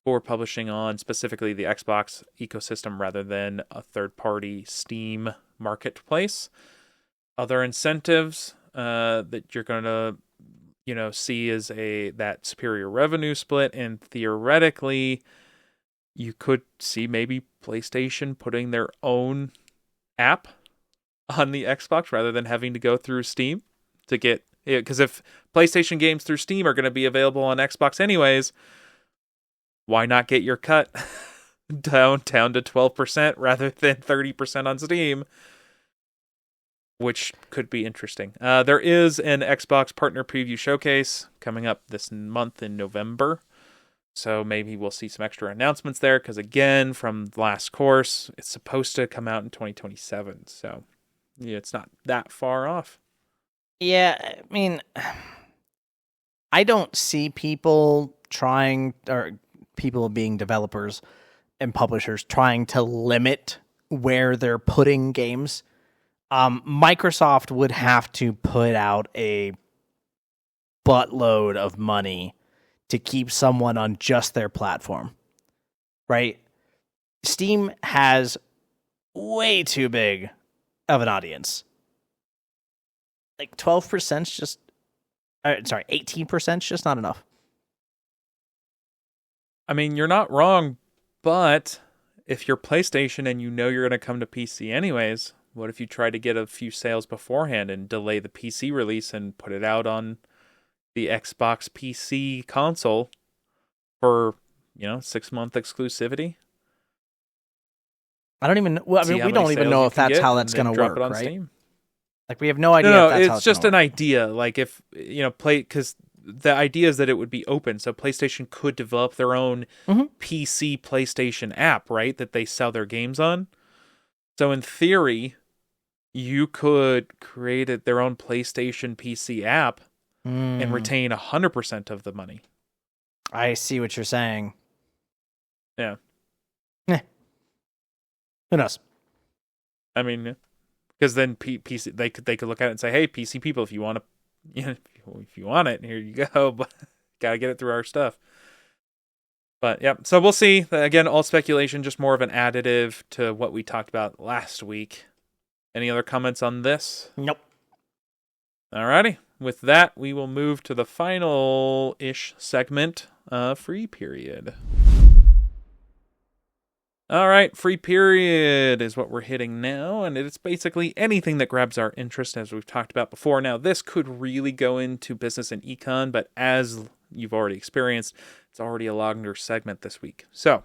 for publishing on specifically the Xbox ecosystem rather than a third-party Steam marketplace. Other incentives that you're going to see is that superior revenue split, and theoretically you could see maybe PlayStation putting their own app on the Xbox rather than having to go through Steam to get, because if PlayStation games through Steam are going to be available on Xbox anyways, why not get your cut down to 12% rather than 30% on Steam, which could be interesting. There is an Xbox Partner Preview Showcase coming up this month in November, so maybe we'll see some extra announcements there, because again, from last course, it's supposed to come out in 2027, so yeah, it's not that far off. Yeah, I mean, I don't see people being developers and publishers trying to limit where they're putting games. Microsoft would have to put out a buttload of money to keep someone on just their platform, right? Steam has way too big of an audience. Like 12% 18% just not enough. I mean, you're not wrong, but if you're PlayStation and you know you're going to come to PC anyways, what if you try to get a few sales beforehand and delay the PC release and put it out on the Xbox PC console for, 6-month exclusivity? I don't even know. Well, I mean, we don't even know if that's how that's going to work, right? Steam. Like, we have no idea. No, if that's how it's just an idea. Like, if because the idea is that it would be open, so PlayStation could develop their own PC PlayStation app, right? That they sell their games on. So in theory, you could create their own PlayStation PC app and retain 100% of the money. I see what you're saying. Yeah. Who knows? I mean, because then PC they could look at it and say, "Hey, PC people, if you want to, if you want it, here you go, but gotta get it through our stuff." But yeah, so we'll see. Again, all speculation, just more of an additive to what we talked about last week. Any other comments on this? Nope. Alrighty. With that, we will move to the final-ish segment, free period. All right, free period is what we're hitting now, and it's basically anything that grabs our interest, as we've talked about before. Now, this could really go into business and econ, but as you've already experienced, it's already a longer segment this week. So,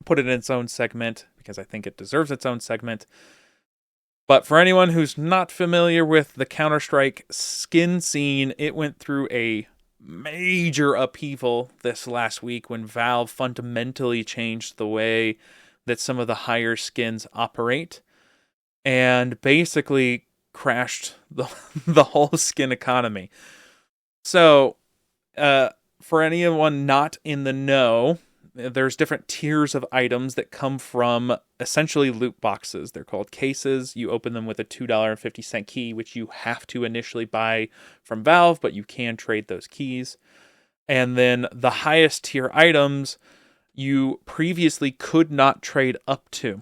put it in its own segment, because I think it deserves its own segment. But for anyone who's not familiar with the Counter-Strike skin scene, it went through a major upheaval this last week when Valve fundamentally changed the way that some of the higher skins operate and basically crashed the whole skin economy. So, for anyone not in the know, there's different tiers of items that come from essentially loot boxes. They're called cases. You open them with a $2.50 key, which you have to initially buy from Valve, but you can trade those keys. And then the highest tier items you previously could not trade up to.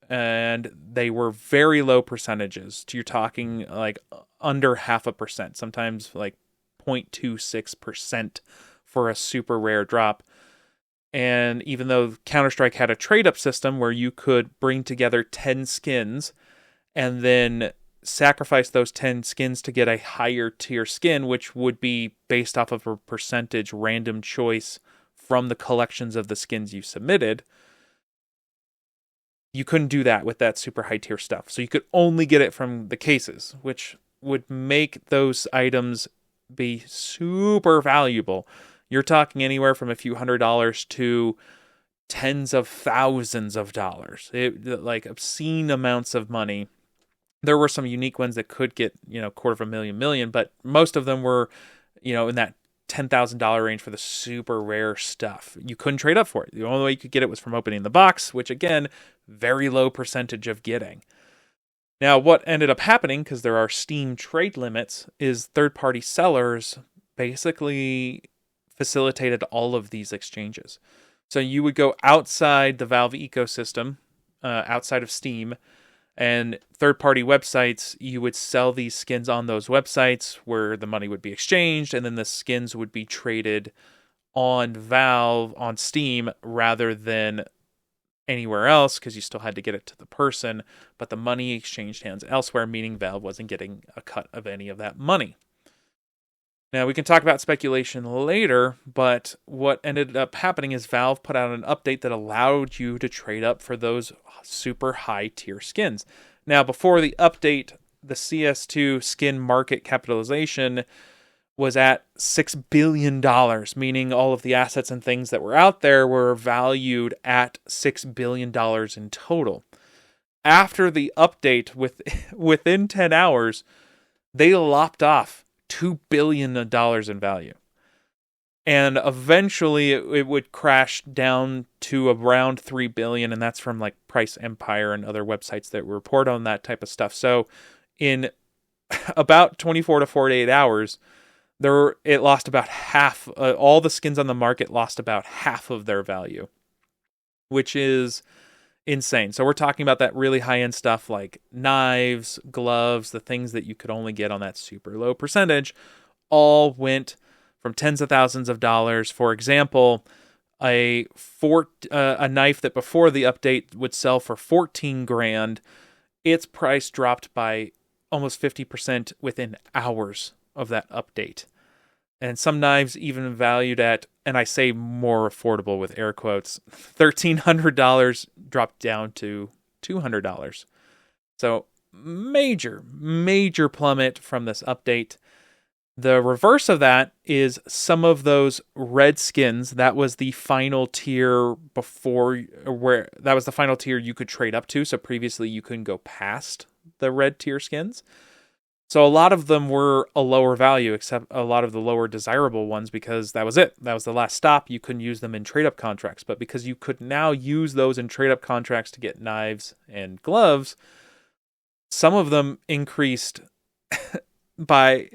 And they were very low percentages. You're talking like under 0.5%, sometimes like 0.26% for a super rare drop. And even though Counter-Strike had a trade-up system where you could bring together 10 skins and then sacrifice those 10 skins to get a higher tier skin, which would be based off of a percentage random choice from the collections of the skins you submitted, you couldn't do that with that super high tier stuff. So you could only get it from the cases, which would make those items be super valuable. You're talking anywhere from a few $100s to tens of thousands of dollars. Like obscene amounts of money. There were some unique ones that could get, $250,000, but most of them were, in that $10,000 range for the super rare stuff. You couldn't trade up for it. The only way you could get it was from opening the box, which again, very low percentage of getting. Now, what ended up happening, because there are Steam trade limits, is third-party sellers basically facilitated all of these exchanges. So you would go outside the Valve ecosystem, outside of Steam, and third-party websites, you would sell these skins on those websites where the money would be exchanged, and then the skins would be traded on Valve, on Steam, rather than anywhere else, because you still had to get it to the person, but the money exchanged hands elsewhere, meaning Valve wasn't getting a cut of any of that money. Now, we can talk about speculation later, but what ended up happening is Valve put out an update that allowed you to trade up for those super high tier skins. Now, before the update, the CS2 skin market capitalization was at $6 billion, meaning all of the assets and things that were out there were valued at $6 billion in total. After the update, within 10 hours, they lopped off $2 billion in value. And eventually it would crash down to around $3 billion, and that's from like Price Empire and other websites that report on that type of stuff. So in about 24 to 48 hours, it lost about half, all the skins on the market lost about half of their value, which is insane. So we're talking about that really high-end stuff like knives, gloves, the things that you could only get on that super low percentage, all went from tens of thousands of dollars. For example, a knife that before the update would sell for 14 grand, its price dropped by almost 50% within hours of that update. And some knives even valued at, and I say more affordable with air quotes, $1,300 dropped down to $200. So major plummet from this update. The reverse of that is some of those red skins. That was the final tier that was the final tier you could trade up to. So previously you couldn't go past the red tier skins. So a lot of them were a lower value, except a lot of the lower desirable ones, because that was it. That was the last stop. You couldn't use them in trade-up contracts. But because you could now use those in trade-up contracts to get knives and gloves, some of them increased by,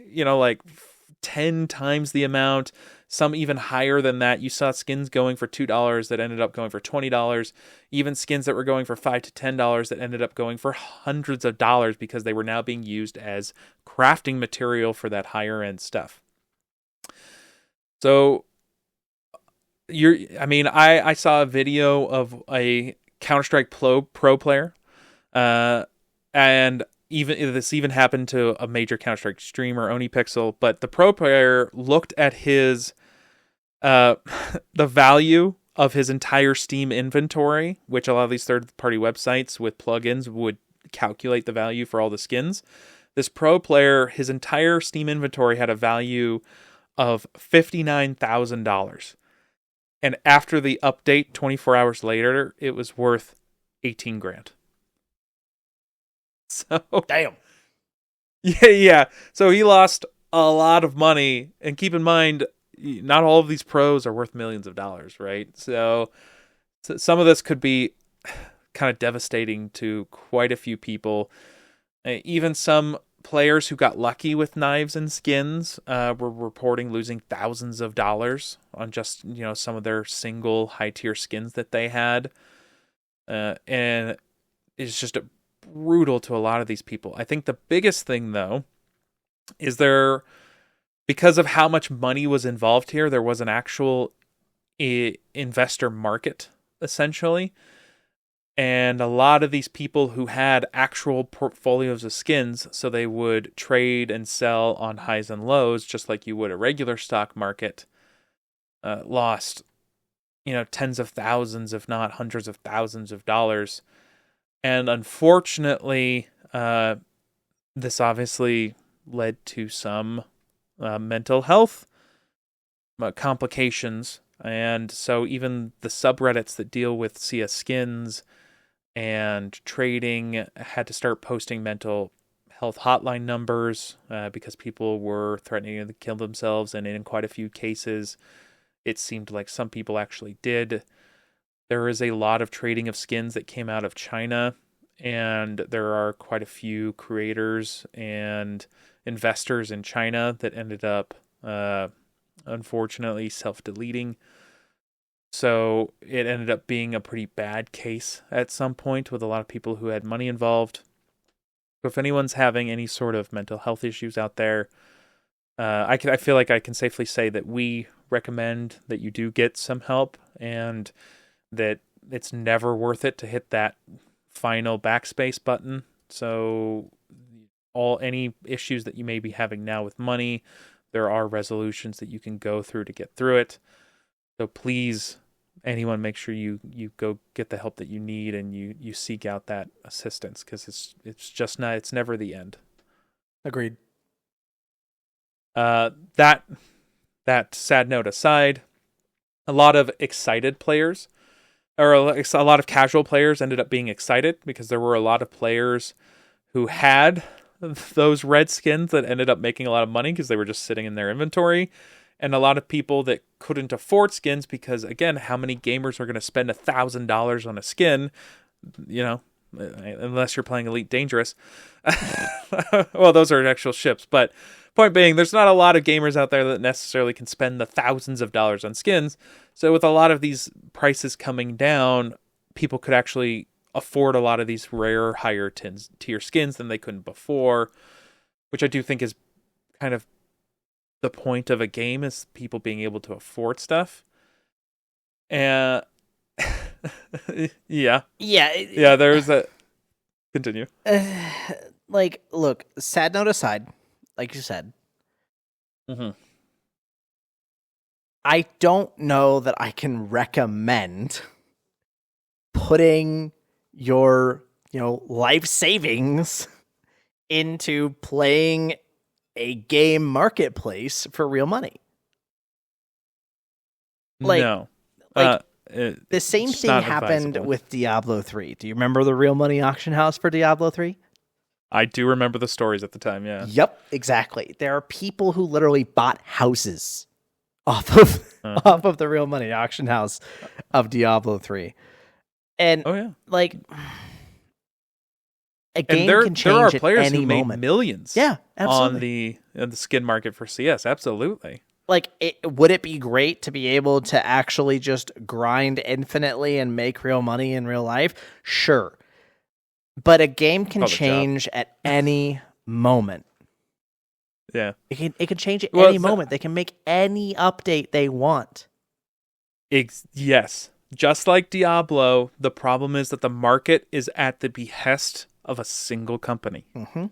10 times the amount, some even higher than that. You saw skins going for $2 that ended up going for $20, even skins that were going for $5 to $10 that ended up going for hundreds of dollars because they were now being used as crafting material for that higher end stuff. So I saw a video of a Counter-Strike pro player, and this even happened to a major Counter-Strike streamer, OniPixel, but the pro player looked at his the value of his entire Steam inventory, which a lot of these third-party websites with plugins would calculate the value for all the skins. This pro player, his entire Steam inventory had a value of $59,000. And after the update, 24 hours later, it was worth 18 grand. So damn. Yeah. So he lost a lot of money, and keep in mind, not all of these pros are worth millions of dollars, right? So some of this could be kind of devastating to quite a few people. Even some players who got lucky with knives and skins were reporting losing thousands of dollars on just some of their single high tier skins that they had, and it's just brutal to a lot of these people. I think the biggest thing, though, is because of how much money was involved here, there was an actual investor market, essentially. And a lot of these people who had actual portfolios of skins, so they would trade and sell on highs and lows, just like you would a regular stock market, lost, tens of thousands, if not hundreds of thousands of dollars. And unfortunately, this obviously led to some mental health complications. And so even the subreddits that deal with CS skins and trading had to start posting mental health hotline numbers because people were threatening to kill themselves. And in quite a few cases, it seemed like some people actually did. There is a lot of trading of skins that came out of China, and there are quite a few creators and investors in China that ended up, unfortunately, self-deleting. So it ended up being a pretty bad case at some point with a lot of people who had money involved. So if anyone's having any sort of mental health issues out there, I feel like I can safely say that we recommend that you do get some help, and that it's never worth it to hit that final backspace button. So any issues that you may be having now with money, there are resolutions that you can go through to get through it. So please, anyone, make sure you go get the help that you need, and you seek out that assistance, because it's never the end. Agreed. That sad note aside, a lot of excited players, or a lot of casual players, ended up being excited because there were a lot of players who had those red skins that ended up making a lot of money because they were just sitting in their inventory. And a lot of people that couldn't afford skins because, again, how many gamers are going to spend $1,000 on a skin, unless you're playing Elite Dangerous. Well, those are actual ships. But point being, there's not a lot of gamers out there that necessarily can spend the thousands of dollars on skins. So with a lot of these prices coming down, people could actually afford a lot of these rare, higher tier skins than they couldn't before, which I do think is kind of the point of a game, is people being able to afford stuff. And yeah, there's a continue. Look, sad note aside, like you said, I don't know that I can recommend putting your life savings into playing a game marketplace for real money. No. The same thing happened with Diablo 3. Do you remember the real money auction house for Diablo 3? I do remember the stories at the time, yeah. Yep, exactly. There are people who literally bought houses off of the real money auction house of Diablo 3. And a game can change there are at players any who moment. Made millions absolutely. on the skin market for CS, absolutely. Would it be great to be able to actually just grind infinitely and make real money in real life? Sure. But a game can change at any moment. Yeah. It can change at any moment. They can make any update they want. Yes. Just like Diablo, the problem is that the market is at the behest of a single company. Mm-hmm.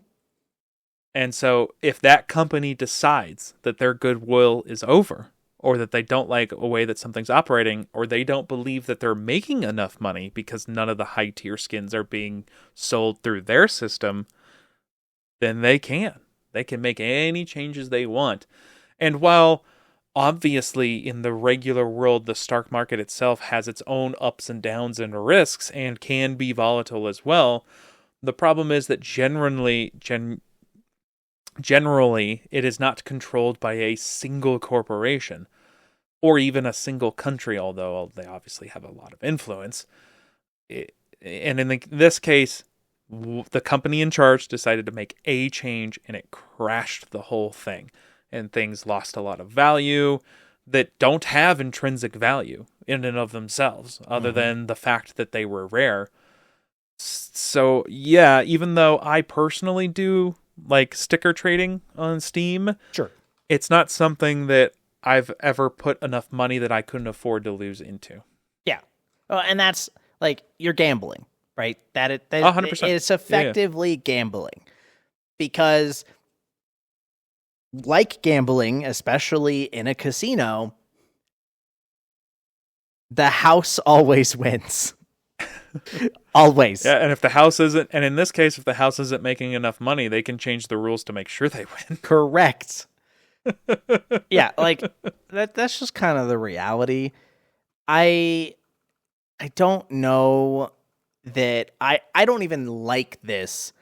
And so if that company decides that their goodwill is over, or that they don't like a way that something's operating, or they don't believe that they're making enough money because none of the high-tier skins are being sold through their system, then they can. They can make any changes they want. And while obviously in the regular world, the stock market itself has its own ups and downs and risks and can be volatile as well, the problem is that generally it is not controlled by a single corporation or even a single country, although they obviously have a lot of influence. And in this case, the company in charge decided to make a change and it crashed the whole thing. And things lost a lot of value that don't have intrinsic value in and of themselves, other than the fact that they were rare. So, yeah, even though I personally do like sticker trading on Steam, sure, it's not something that I've ever put enough money that I couldn't afford to lose into. Yeah. And that's you're gambling, right? That 100%. It's effectively gambling, because like gambling, especially in a casino, the house always wins. Always. Yeah, and if the house isn't, and in this case, if the house isn't making enough money, they can change the rules to make sure they win. Correct. Yeah, that's just kind of the reality. I don't know that I don't even like this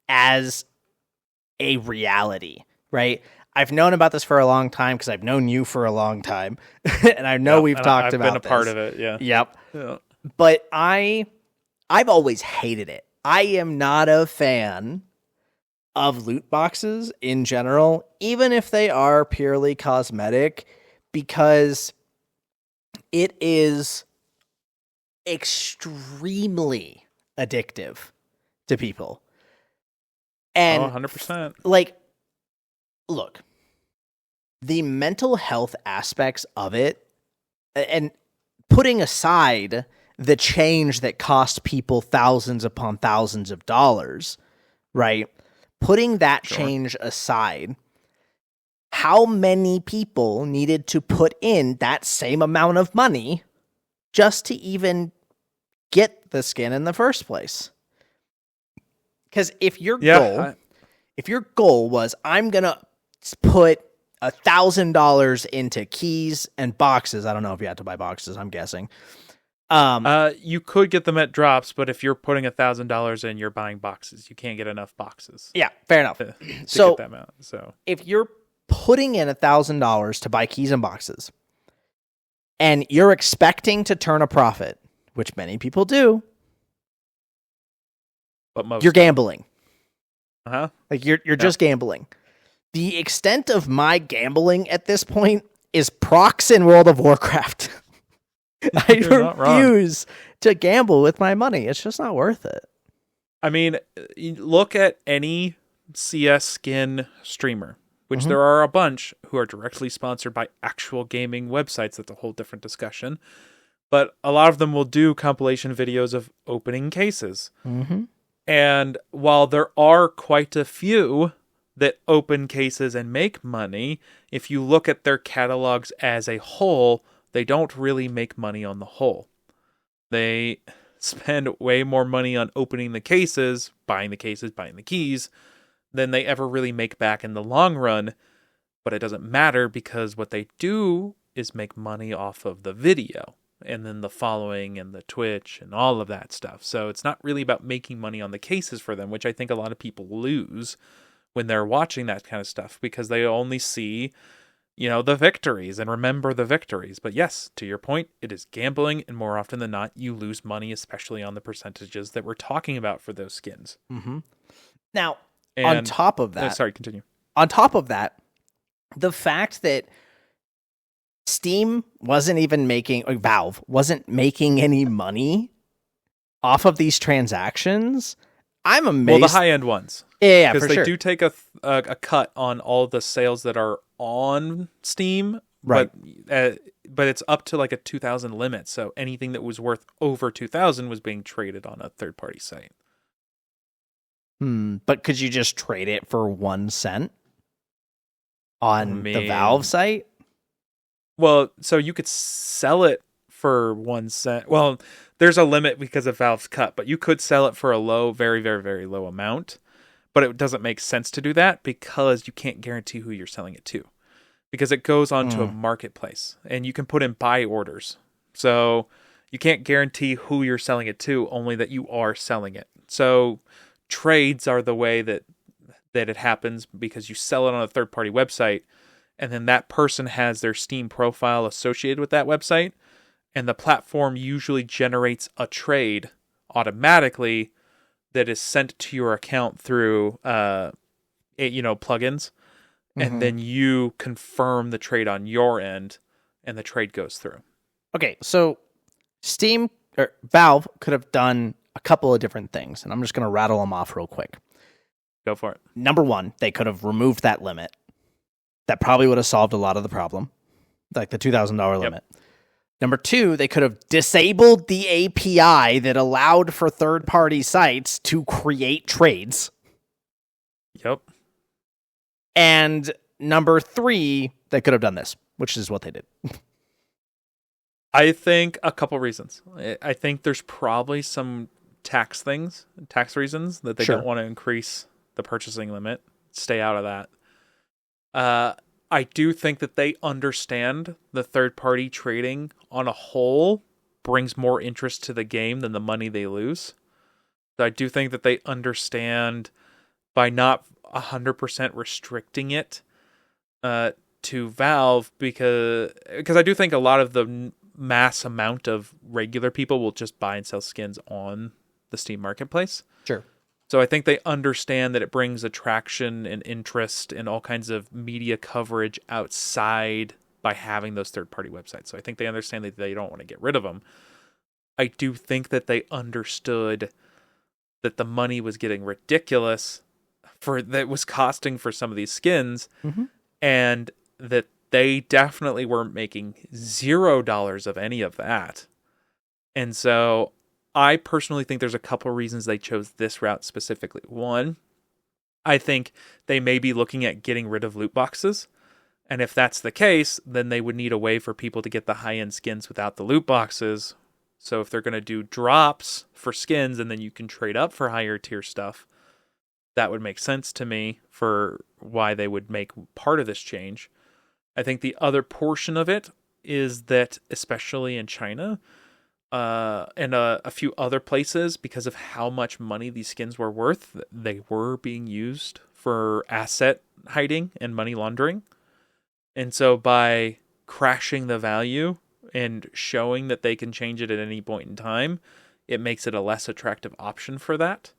as a reality, right? I've known about this for a long time because I've known you for a long time, and I know we've talked about this. I've been a part of it, yeah. Yep. Yeah. But I've always hated it. I am not a fan of loot boxes in general, even if they are purely cosmetic, because it is extremely addictive to people. And 100%. Look, the mental health aspects of it, and putting aside the change that cost people thousands upon thousands of dollars, right? Putting that change aside, how many people needed to put in that same amount of money just to even get the skin in the first place? Because if your goal was, I'm going to put $1,000 into keys and boxes. I don't know if you had to buy boxes, I'm guessing. You could get them at drops, but if you're putting $1,000 in, you're buying boxes. You can't get enough boxes. Yeah, fair enough. To get that amount. So if you're putting in $1,000 to buy keys and boxes, and you're expecting to turn a profit, which many people do, but you're gambling. Uh-huh. You're just gambling. The extent of my gambling at this point is procs in World of Warcraft. I refuse to gamble with my money. It's just not worth it. I mean, look at any CS skin streamer, which there are a bunch who are directly sponsored by actual gaming websites. That's a whole different discussion. But a lot of them will do compilation videos of opening cases. Mm-hmm. And while there are quite a few that open cases and make money, if you look at their catalogs as a whole, they don't really make money on the whole. spend way more money on opening the cases, buying the keys, than they ever really make back in the long run. But it doesn't matter because what they do is make money off of the video and then the following and the Twitch and all of that stuff. So it's not really about making money on the cases for them, which I think a lot of people lose when they're watching that kind of stuff because they only see, the victories and remember the victories. But yes, to your point, it is gambling, and more often than not, you lose money, especially on the percentages that we're talking about for those skins. Mm-hmm. Now, on top of that... sorry, continue. On top of that, the fact that Steam wasn't even making, or Valve wasn't making any money off of these transactions, I'm amazed. Well, the high-end ones. Yeah, for sure. Because they do take a cut on all the sales that are on Steam, right? But it's up to like a 2,000 limit. So anything that was worth over 2,000 was being traded on a third-party site. But could you just trade it for 1 cent on the Valve site? Well, so you could sell it for 1 cent. Well, there's a limit because of Valve's cut, but you could sell it for a low, very, very, very low amount. But it doesn't make sense to do that because you can't guarantee who you're selling it to. Because it goes onto a marketplace and you can put in buy orders. So you can't guarantee who you're selling it to, only that you are selling it. So trades are the way that it happens because you sell it on a third-party website and then that person has their Steam profile associated with that website, and the platform usually generates a trade automatically that is sent to your account through plugins, and then you confirm the trade on your end, and the trade goes through. Okay, so Steam or Valve could have done a couple of different things, and I'm just going to rattle them off real quick. Go for it. Number one, they could have removed that limit. That probably would have solved a lot of the problem, like the $2,000 limit. Number two, they could have disabled the API that allowed for third-party sites to create trades. Yep. And number three, they could have done this, which is what they did. I think a couple reasons. I think there's probably some tax reasons that they don't want to increase the purchasing limit. Stay out of that. I do think that they understand the third-party trading on a whole brings more interest to the game than the money they lose. So I do think that they understand by not 100% restricting it to Valve because I do think a lot of the mass amount of regular people will just buy and sell skins on the Steam marketplace. Sure. So I think they understand that it brings attraction and interest and all kinds of media coverage outside by having those third-party websites. So I think they understand that they don't want to get rid of them. I do think that they understood that the money was getting ridiculous that was costing for some of these skins, and that they definitely weren't making $0 of any of that. And so I personally think there's a couple reasons they chose this route specifically. One, I think they may be looking at getting rid of loot boxes. And if that's the case, then they would need a way for people to get the high-end skins without the loot boxes. So if they're going to do drops for skins and then you can trade up for higher tier stuff, that would make sense to me for why they would make part of this change. I think the other portion of it is that, especially in China, and a few other places, because of how much money these skins were worth, they were being used for asset hiding and money laundering. And so by crashing the value and showing that they can change it at any point in time, it makes it a less attractive option for that.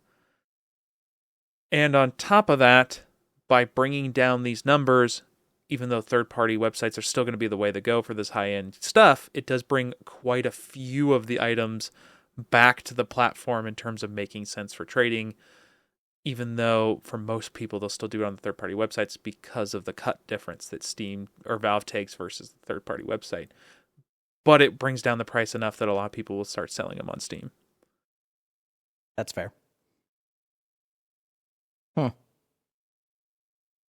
And on top of that, by bringing down these numbers, even though third-party websites are still going to be the way to go for this high-end stuff, it does bring quite a few of the items back to the platform in terms of making sense for trading, even though for most people they'll still do it on the third-party websites because of the cut difference that Steam or Valve takes versus the third-party website. But it brings down the price enough that a lot of people will start selling them on Steam. That's fair.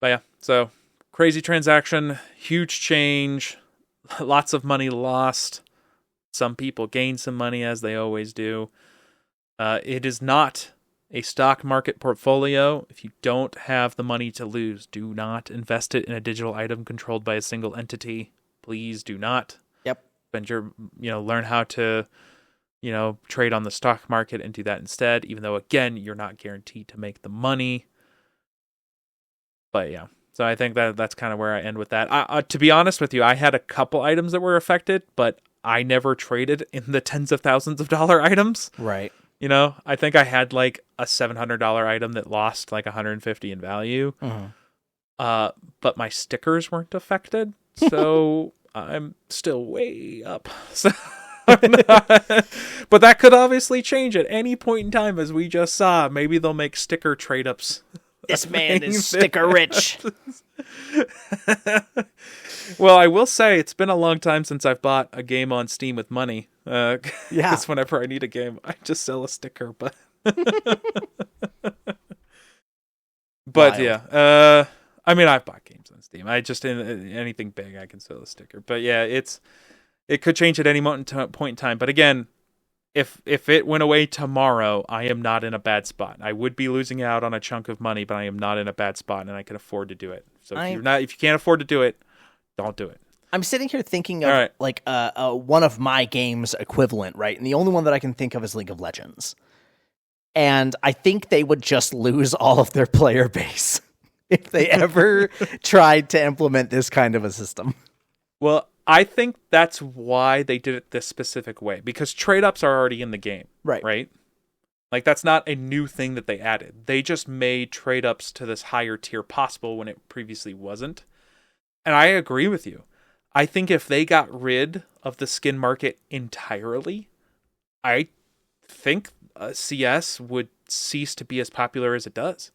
But yeah, so crazy transaction, huge change, lots of money lost. Some people gained some money, as they always do. It is not a stock market portfolio. If you don't have the money to lose, do not invest it in a digital item controlled by a single entity. Please do not. Yep. Spend your, learn how to, trade on the stock market and do that instead, even though, again, you're not guaranteed to make the money. But yeah, so I think that's kind of where I end with that. To be honest with you, I had a couple items that were affected, but I never traded in the tens of thousands of dollar items. Right. I think I had like a $700 item that lost like 150 in value. But my stickers weren't affected, so I'm still way up. So but that could obviously change at any point in time, as we just saw. Maybe they'll make sticker trade-ups. This man is sticker rich. Well, I will say it's been a long time since I've bought a game on Steam with money. Because whenever I need a game, I just sell a sticker. But Wild. Yeah, I mean, I've bought games on Steam. Anything big, I can sell a sticker. But yeah, it could change at any point in time. But again, if it went away tomorrow, I am not in a bad spot. I would be losing out on a chunk of money, but I am not in a bad spot, and I can afford to do it. So if you can't afford to do it, don't do it. I'm sitting here thinking of like one of my games equivalent, right? And the only one that I can think of is League of Legends. And I think they would just lose all of their player base if they ever tried to implement this kind of a system. Well, I think that's why they did it this specific way, because trade-ups are already in the game. Right? Like, that's not a new thing that they added. They just made trade-ups to this higher tier possible when it previously wasn't. And I agree with you. I think if they got rid of the skin market entirely, I think CS would cease to be as popular as it does.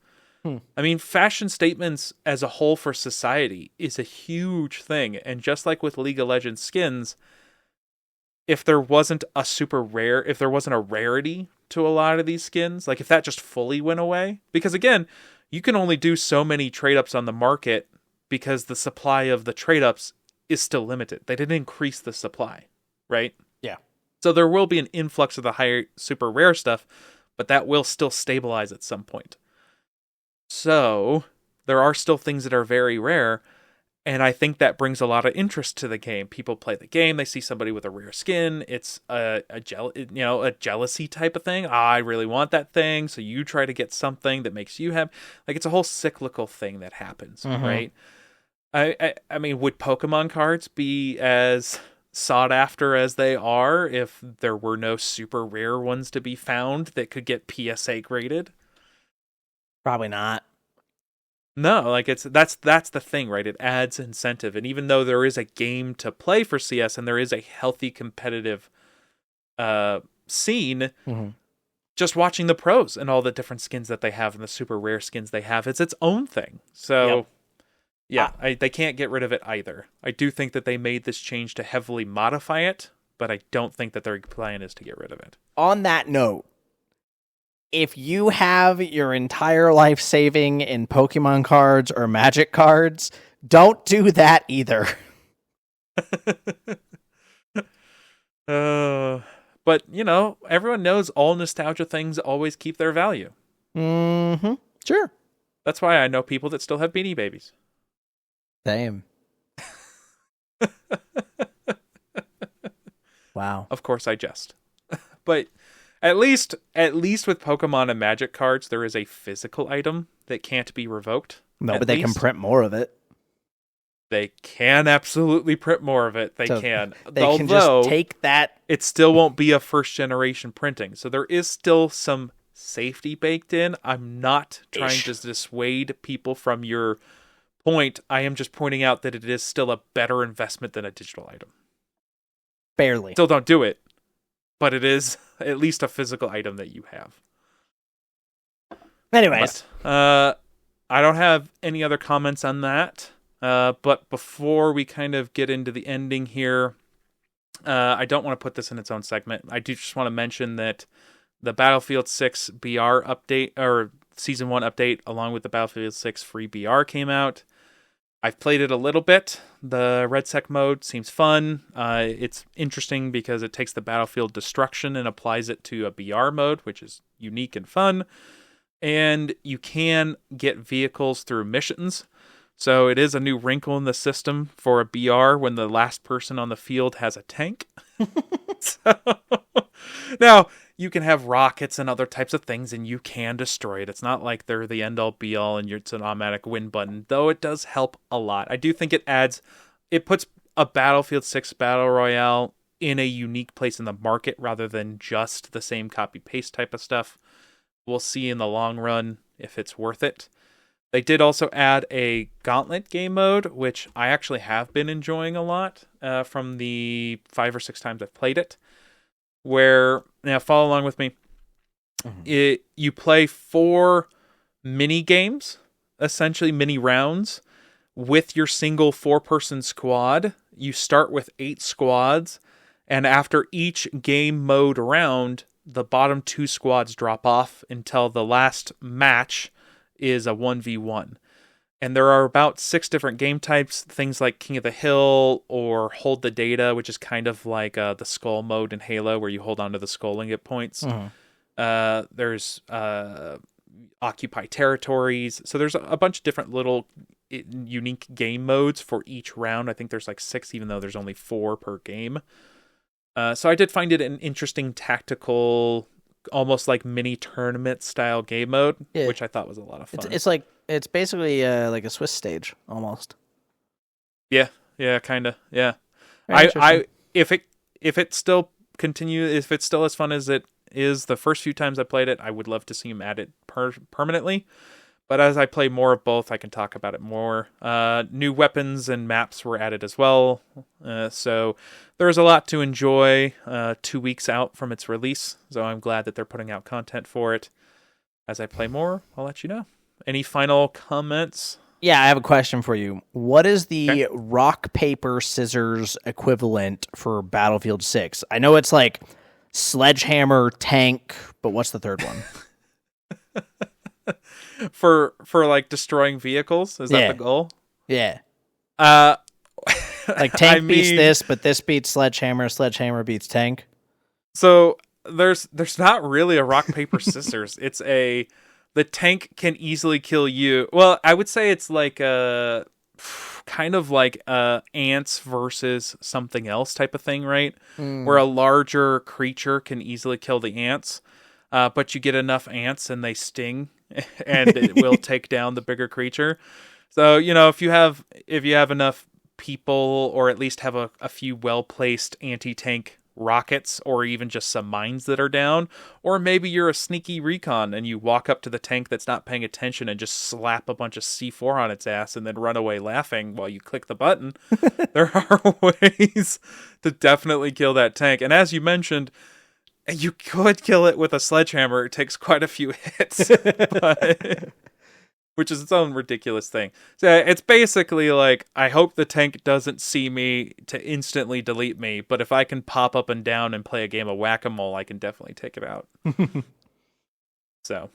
I mean, fashion statements as a whole for society is a huge thing. And just like with League of Legends skins, if there wasn't a rarity to a lot of these skins, like if that just fully went away, because again, you can only do so many trade-ups on the market because the supply of the trade-ups is still limited. They didn't increase the supply, right? Yeah. So there will be an influx of the higher super rare stuff, but that will still stabilize at some point. So there are still things that are very rare, and I think that brings a lot of interest to the game. People play the game, they see somebody with a rare skin, it's a jealousy type of thing. I really want that thing, so you try to get something that makes you have, like, it's a whole cyclical thing that happens, right? I mean, would Pokemon cards be as sought after as they are if there were no super rare ones to be found that could get PSA graded? Probably not. No, like that's the thing, right? It adds incentive, and even though there is a game to play for CS and there is a healthy competitive scene, just watching the pros and all the different skins that they have and the super rare skins they have, it's its own thing. So. Yep. Yeah, they can't get rid of it either. I do think that they made this change to heavily modify it, but I don't think that their plan is to get rid of it. On that note, if you have your entire life saving in Pokemon cards or Magic cards, don't do that either. But, everyone knows all nostalgia things always keep their value. Sure. That's why I know people that still have Beanie Babies. Same. Wow. Of course I jest. But at least with Pokemon and Magic cards, there is a physical item that can't be revoked. No, but they can print more of it. They can absolutely print more of it. They can just take that. It still won't be a first generation printing. So there is still some safety baked in. I'm not trying to dissuade people from your point. I am just pointing out that it is still a better investment than a digital item. Barely. Still don't do it, but it is at least a physical item that you have. Anyways. But, I don't have any other comments on that. But before we kind of get into the ending here, I don't want to put this in its own segment. I do just want to mention that the Battlefield 6 BR update, or Season 1 update, along with the Battlefield 6 free BR came out. I've played it a little bit. The Redsec mode seems fun. It's interesting because it takes the battlefield destruction and applies it to a BR mode, which is unique and fun. And you can get vehicles through missions. So it is a new wrinkle in the system for a BR when the last person on the field has a tank. So, now, you can have rockets and other types of things, and you can destroy it. It's not like they're the end-all, be-all, and it's an automatic win button, though it does help a lot. I do think it puts a Battlefield 6 Battle Royale in a unique place in the market rather than just the same copy-paste type of stuff. We'll see in the long run if it's worth it. They did also add a Gauntlet game mode, which I actually have been enjoying a lot from the 5 or 6 times I've played it. Where, now follow along with me, you play 4 mini games, essentially mini rounds, with your single 4-person squad. You start with 8 squads, and after each game mode round, the bottom 2 squads drop off until the last match is a 1v1. And there are about 6 different game types, things like King of the Hill or Hold the Data, which is kind of like the skull mode in Halo where you hold onto the skull and get points. There's Occupy Territories. So there's a bunch of different little unique game modes for each round. I think there's like 6, even though there's only 4 per game. So I did find it an interesting tactical, almost like mini tournament style game mode, which I thought was a lot of fun. It's basically like a Swiss stage almost. Yeah, kind of. Yeah. If it's still as fun as it is the first few times I played it, I would love to see him add it permanently. But as I play more of both, I can talk about it more. New weapons and maps were added as well. So there's a lot to enjoy 2 weeks out from its release. So I'm glad that they're putting out content for it. As I play more, I'll let you know. Any final comments? Yeah, I have a question for you. What is the rock, paper, scissors equivalent for Battlefield 6? I know it's like sledgehammer, tank, but what's the third one? for like destroying vehicles? Is that the goal? Yeah. Like tank beats this, but this beats sledgehammer beats tank. So there's not really a rock, paper, scissors. It's the tank can easily kill you. Well, I would say it's like kind of like ants versus something else type of thing, right? Where a larger creature can easily kill the ants, but you get enough ants and they sting, and it will take down the bigger creature. So, if you have enough people, or at least have a few well-placed anti-tank rockets, or even just some mines that are down, or maybe you're a sneaky recon and you walk up to the tank that's not paying attention and just slap a bunch of C4 on its ass and then run away laughing while you click the button. There are ways to definitely kill that tank. And as you mentioned, you could kill it with a sledgehammer. It takes quite a few hits, which is its own ridiculous thing. So it's basically like, I hope the tank doesn't see me to instantly delete me, but if I can pop up and down and play a game of whack-a-mole, I can definitely take it out. So,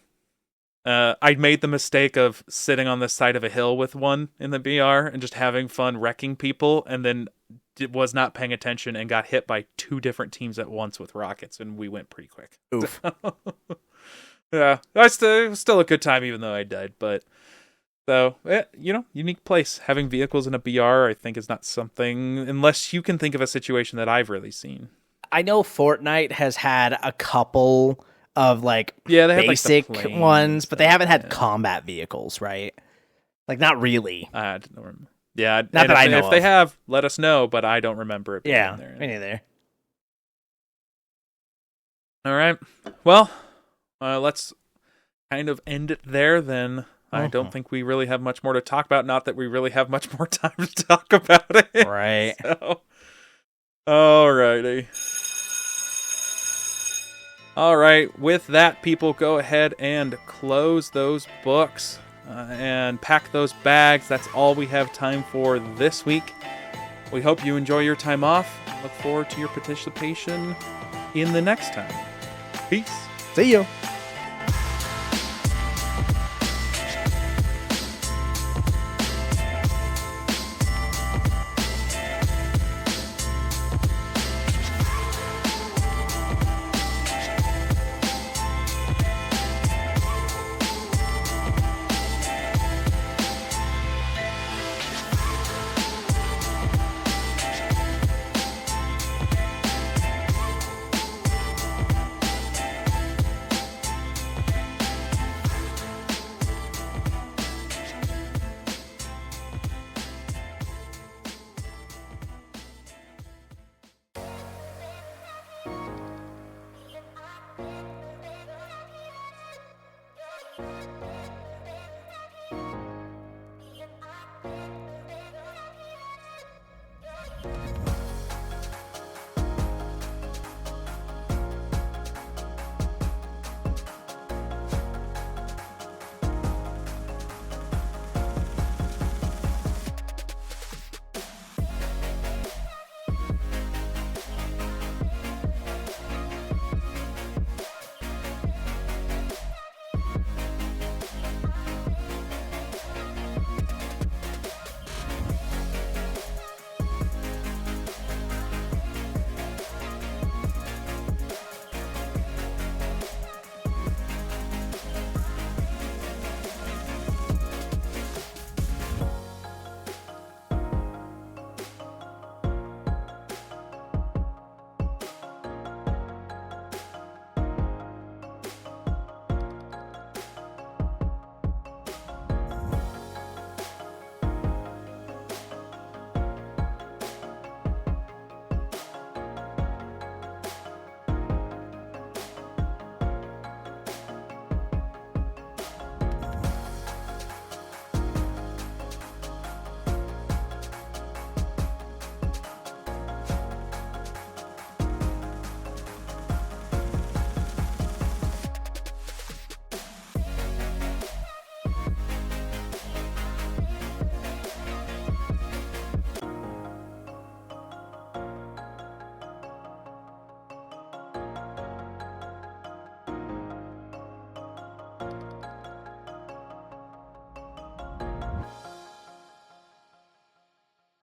I made the mistake of sitting on the side of a hill with one in the BR and just having fun wrecking people, and then was not paying attention and got hit by 2 different teams at once with rockets, and we went pretty quick. Oof. So, yeah, it was still a good time, even though I died. But so, unique place. Having vehicles in a BR, I think, is not something, unless you can think of a situation that I've really seen. I know Fortnite has had a couple of they basic had, like, ones, but they haven't had combat vehicles, right? Like, not really. I don't remember. Yeah, not that I know. If they have, let us know. But I don't remember it being there. Me neither. All right. Well. Let's kind of end it there then. I don't think we really have much more to talk about. Not that we really have much more time to talk about it. Right. So, alrighty. All right. With that, people, go ahead and close those books and pack those bags. That's all we have time for this week. We hope you enjoy your time off. Look forward to your participation in the next time. Peace. See you.